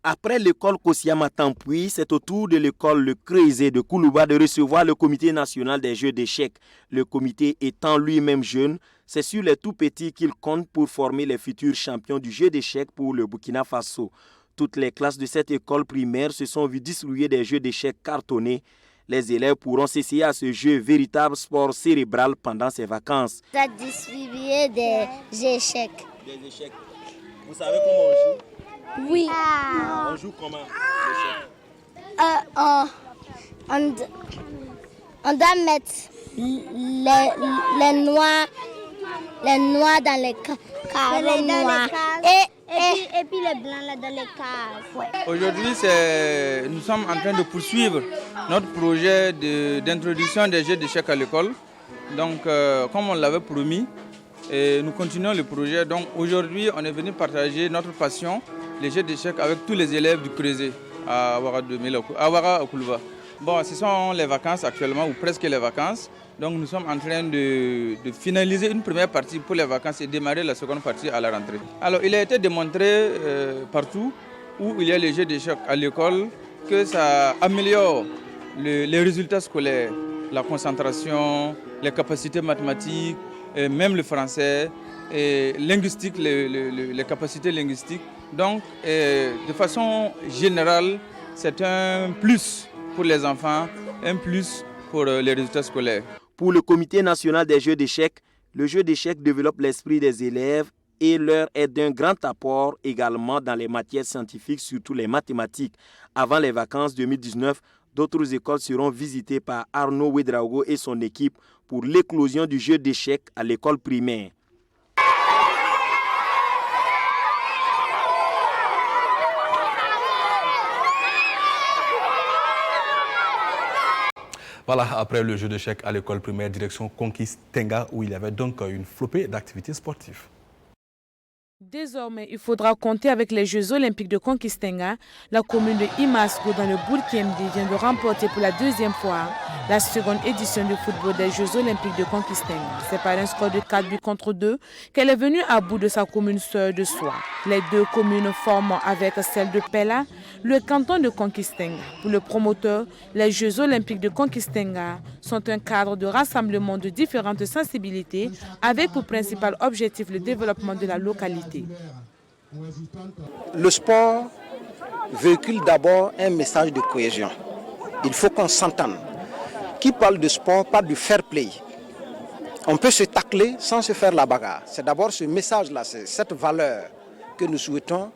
Après l'école Kosiama Tampoui, c'est au tour de l'école Le Creuset de Koulouba de recevoir le comité national des jeux d'échecs. Le comité étant lui-même jeune, c'est sur les tout petits qu'il compte pour former les futurs champions du jeu d'échecs pour le Burkina Faso. Toutes les classes de cette école primaire se sont vues distribuer des jeux d'échecs cartonnés. Les élèves pourront s'essayer à ce jeu, véritable sport cérébral pendant ces vacances. On a distribué des échecs. Des échecs. Vous savez comment on joue? Oui. On joue comment? On doit mettre les noix dans les carreaux noirs. Et puis les blancs là dans les cases. Ouais. Aujourd'hui, nous sommes en train de poursuivre notre projet d'introduction des jeux d'échecs à l'école. Donc, comme on l'avait promis, nous continuons le projet. Donc, aujourd'hui, on est venu partager notre passion, les jeux d'échecs, avec tous les élèves du Creuset à Ouara Koulouba. Bon, ce sont les vacances actuellement, ou presque les vacances. Donc nous sommes en train de finaliser une première partie pour les vacances et démarrer la seconde partie à la rentrée. Alors il a été démontré partout où il y a les jeux d'échecs à l'école que ça améliore les résultats scolaires, la concentration, les capacités mathématiques, et même le français, et linguistique, les capacités linguistiques. Donc de façon générale, c'est un plus pour les enfants, un plus pour les résultats scolaires. Pour le comité national des jeux d'échecs, le jeu d'échecs développe l'esprit des élèves et leur est d'un grand apport également dans les matières scientifiques, surtout les mathématiques. Avant les vacances 2019, d'autres écoles seront visitées par Arnaud Ouedraogo et son équipe pour l'éclosion du jeu d'échecs à l'école primaire. Voilà, après le jeu d'échecs à l'école primaire, direction Conquistenga, où il y avait donc une flopée d'activités sportives. Désormais, il faudra compter avec les Jeux olympiques de Conquistenga. La commune de Imasgo dans le Bourg-Kémdi vient de remporter pour la deuxième fois la seconde édition du football des Jeux olympiques de Conquistenga. C'est par un score de 4-2 qu'elle est venue à bout de sa commune sœur de Soie. Les deux communes forment avec celle de Pella le canton de Conquistenga. Pour le promoteur, les Jeux olympiques de Conquistenga sont un cadre de rassemblement de différentes sensibilités avec pour principal objectif le développement de la localité. Le sport véhicule d'abord un message de cohésion. Il faut qu'on s'entende. Qui parle de sport parle du fair play. On peut se tacler sans se faire la bagarre. C'est d'abord ce message-là, c'est cette valeur que nous souhaitons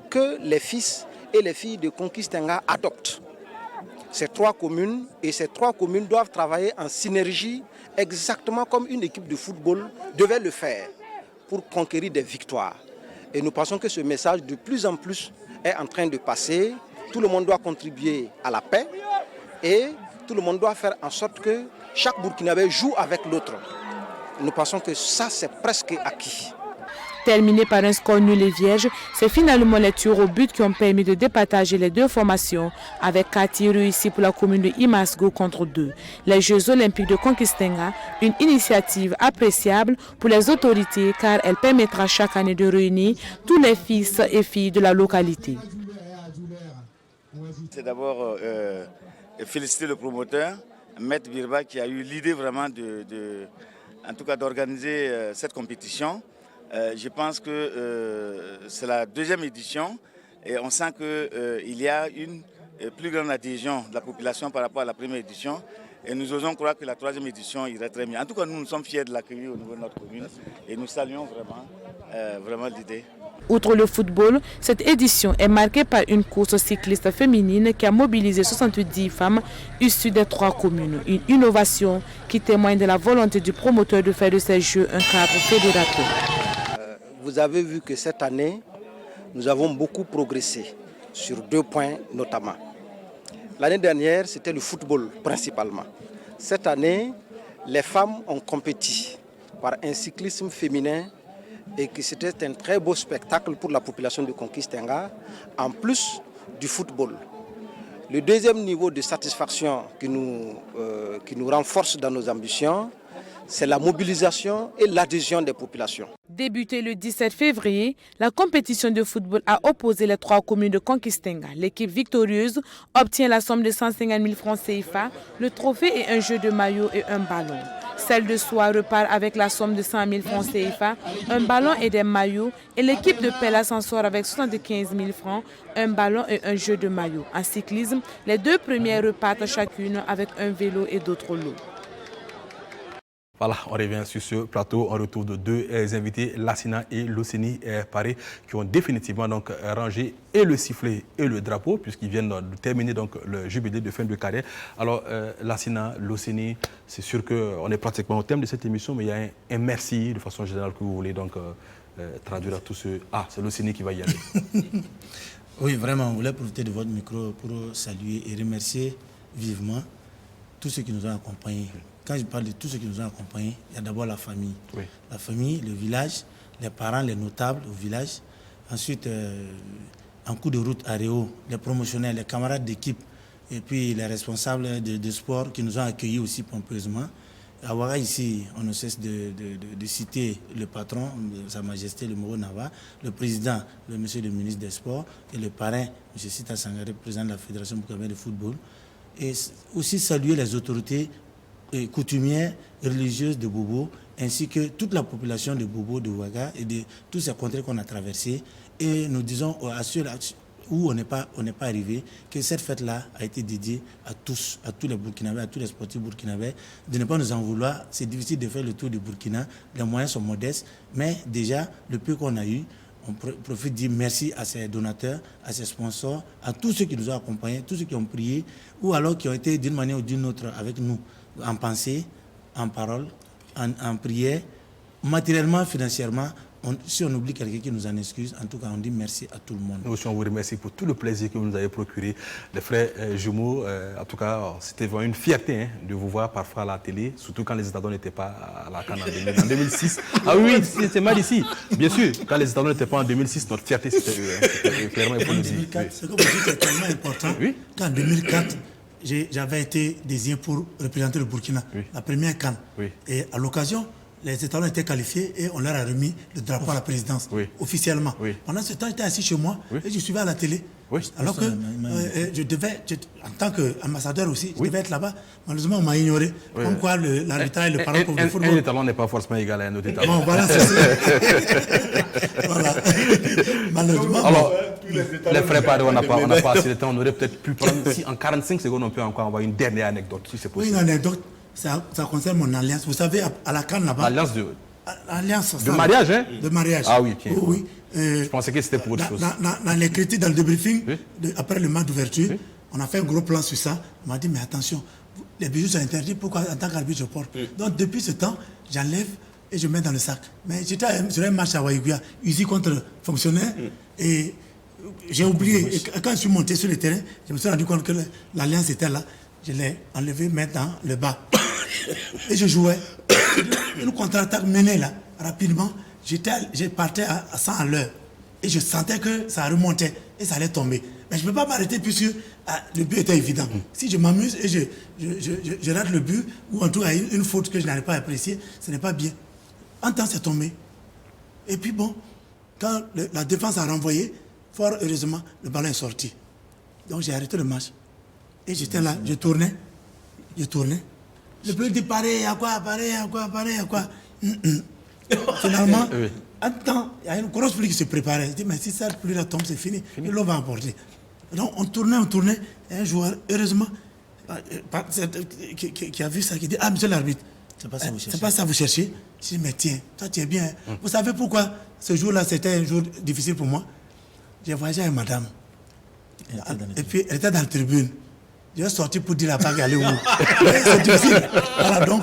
que les fils et les filles de Conquistenga adoptent. Ces trois communes doivent travailler en synergie exactement comme une équipe de football devait le faire pour conquérir des victoires. Et nous pensons que ce message de plus en plus est en train de passer. Tout le monde doit contribuer à la paix et tout le monde doit faire en sorte que chaque Burkinabé joue avec l'autre. Nous pensons que ça, c'est presque acquis. Terminé par un score nul et vierge, c'est finalement les tirs au but qui ont permis de départager les deux formations avec 4 tirs réussis pour la commune de Imasgo contre 2. Les Jeux olympiques de Conquistenga, une initiative appréciable pour les autorités car elle permettra chaque année de réunir tous les fils et filles de la localité. C'est d'abord féliciter le promoteur, Maître Birba, qui a eu l'idée vraiment d'organiser cette compétition. Je pense que c'est la deuxième édition et on sent qu'il y a une plus grande adhésion de la population par rapport à la première édition et nous osons croire que la troisième édition irait très bien. En tout cas, nous sommes fiers de l'accueillir au niveau de notre commune et nous saluons vraiment l'idée. Outre le football, cette édition est marquée par une course cycliste féminine qui a mobilisé 70 femmes issues des 3 communes. Une innovation qui témoigne de la volonté du promoteur de faire de ces Jeux un cadre fédérateur. vous avez vu que cette année, nous avons beaucoup progressé sur 2 points notamment. L'année dernière, c'était le football principalement. Cette année, les femmes ont compéti par un cyclisme féminin et que c'était un très beau spectacle pour la population de Conquistenga, en plus du football. Le deuxième niveau de satisfaction qui nous renforce dans nos ambitions, c'est la mobilisation et l'adhésion des populations. Débutée le 17 février, la compétition de football a opposé les 3 communes de Conquistenga. L'équipe victorieuse obtient la somme de 150 000 francs CFA, le trophée et un jeu de maillot et un ballon. Celle de Soie repart avec la somme de 100 000 francs CFA, un ballon et des maillots, et l'équipe de Pella s'en sort avec 75 000 francs, un ballon et un jeu de maillot. En cyclisme, les 2 premières repartent chacune avec un vélo et d'autres lots. Voilà, on revient sur ce plateau. On retrouve de 2 invités, Lassina et Loceni Paré, qui ont définitivement donc rangé et le sifflet et le drapeau, puisqu'ils viennent de terminer donc le jubilé de fin de carrière. Alors, Lassina, Loceni, c'est sûr qu'on est pratiquement au thème de cette émission, mais il y a un merci de façon générale que vous voulez donc traduire à tous ceux. Ah, c'est Loceni qui va y aller. Oui, vraiment, on voulait profiter de votre micro pour saluer et remercier vivement tous ceux qui nous ont accompagnés. Quand je parle de tous ceux qui nous ont accompagnés, il y a d'abord la famille. Oui. La famille, le village, les parents, les notables au village. Ensuite, en coup de route à Réau, les promotionnaires, les camarades d'équipe et puis les responsables de sport qui nous ont accueillis aussi pompeusement. À Ouaga, ici, on ne cesse de citer le patron, Sa Majesté le Moro Nava, le président, le monsieur le ministre des Sports, et le parrain, M. Sita Sangaré, président de la Fédération burkinabé de football. Et aussi saluer les autorités coutumières, religieuses de Bobo, ainsi que toute la population de Bobo, de Ouaga et de tous ces contrées qu'on a traversées. Et nous disons à ceux où on n'est pas arrivé, que cette fête-là a été dédiée à tous les Burkinabés, à tous les sportifs burkinabés, de ne pas nous en vouloir. C'est difficile de faire le tour du Burkina, les moyens sont modestes, mais déjà, le peu qu'on a eu, on profite de dire merci à ces donateurs, à ces sponsors, à tous ceux qui nous ont accompagnés, tous ceux qui ont prié, ou alors qui ont été d'une manière ou d'une autre avec nous, en pensée, en parole, en prière, matériellement, financièrement. Si on oublie quelqu'un qui nous en excuse, en tout cas, on dit merci à tout le monde. Nous aussi, on vous remercie pour tout le plaisir que vous nous avez procuré. Les frères jumeaux, en tout cas, c'était vraiment une fierté de vous voir parfois à la télé, surtout quand les États-Unis n'étaient pas à la CAN en 2006. Ah oui, c'est mal ici. Bien sûr, quand les États-Unis n'étaient pas en 2006, notre fierté, c'était clairement, il faut le dire. C'est comme vous dites, c'est tellement important qu'en 2004, j'avais été désigné pour représenter le Burkina, la première CAN. Et à l'occasion, les États étaient qualifiés et on leur a remis le drapeau à la présidence, officiellement. Pendant ce temps, j'étais assis chez moi et je suivais à la télé. Alors que je devais, en tant qu'ambassadeur aussi, je devais être là-bas. Malheureusement, on m'a ignoré. Comme quoi, l'arbitrage et le parole pour le football. Un talent n'est pas forcément égal à un autre talent. Bon, voilà, c'est ça. Voilà. Malheureusement. Alors, les frères Paré, on n'a pas assez de temps. On aurait peut-être pu prendre, si en 45 secondes, on peut encore avoir une dernière anecdote, si c'est possible. Oui, une anecdote. Ça concerne mon alliance. Vous savez, à la CAN là-bas. Alliance de mariage, hein? De mariage. Ah oui, tiens. Oui. Je pensais que c'était pour autre chose. Dans les critiques, dans le débriefing, après le match d'ouverture, on a fait un gros plan sur ça. On m'a dit, mais attention, les bijoux sont interdits. Pourquoi en tant qu'arbitre je porte? Donc depuis ce temps, j'enlève et je mets dans le sac. Mais j'étais sur un match à Waïguia, usé contre fonctionnaire. Et j'ai oublié. Et quand je suis monté sur le terrain, je me suis rendu compte que l'alliance était là. Je l'ai enlevé, mis dans le bas. Et je jouais. Une contre-attaque menée là, rapidement. Je partais à 100 à l'heure. Et je sentais que ça remontait et ça allait tomber. Mais je ne peux pas m'arrêter puisque le but était évident. Si je m'amuse et je rate le but, ou en tout cas une faute que je n'arrive pas à apprécier, ce n'est pas bien. En temps, c'est tombé. Et puis bon, quand la défense a renvoyé, fort heureusement, le ballon est sorti. Donc j'ai arrêté le match. Et j'étais là, je tournais. Le but dit pareil à quoi. Finalement, attends, il y a une grosse pluie qui se préparait. Je dis, mais si cette pluie-là tombe, c'est fini. Et l'eau va emporter. Donc on tournait. Et un joueur, heureusement, qui a vu ça, qui dit, ah, monsieur l'arbitre, c'est pas ça que vous cherchez. Je dis, mais tiens, toi tu es bien. Vous savez pourquoi ce jour-là, c'était un jour difficile pour moi? J'ai voyagé avec madame. Et puis elle était dans la tribune. Je vais sortir pour dire la part aller où. C'est difficile. Voilà, donc,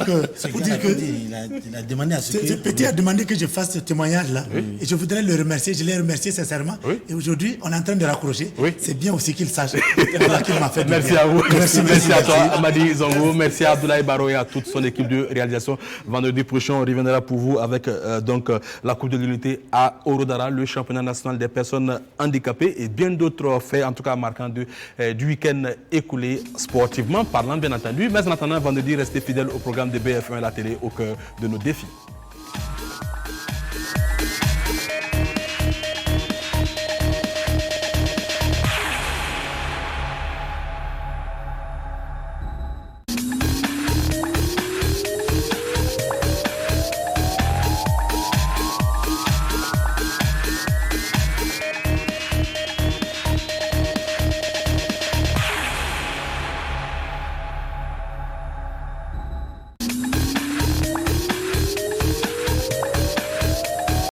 pour dire que. Il a demandé à ce que. Ce petit a demandé que je fasse ce témoignage-là. Et je voudrais le remercier. Je l'ai remercié sincèrement. Et aujourd'hui, on est en train de raccrocher. C'est bien aussi qu'il sache qu'il m'a fait du Merci bien. à vous. Merci à toi, merci. Amadi Zongo. Merci à Abdoulaye Baro et à toute son équipe de réalisation. Vendredi prochain, on reviendra pour vous avec la Coupe de l'Unité à Orodara, le championnat national des personnes handicapées et bien d'autres faits, en tout cas marquants du week-end écoulé. Sportivement parlant, bien entendu. Mais en attendant, vendredi, restez fidèles au programme de BF1 à la télé au cœur de nos défis.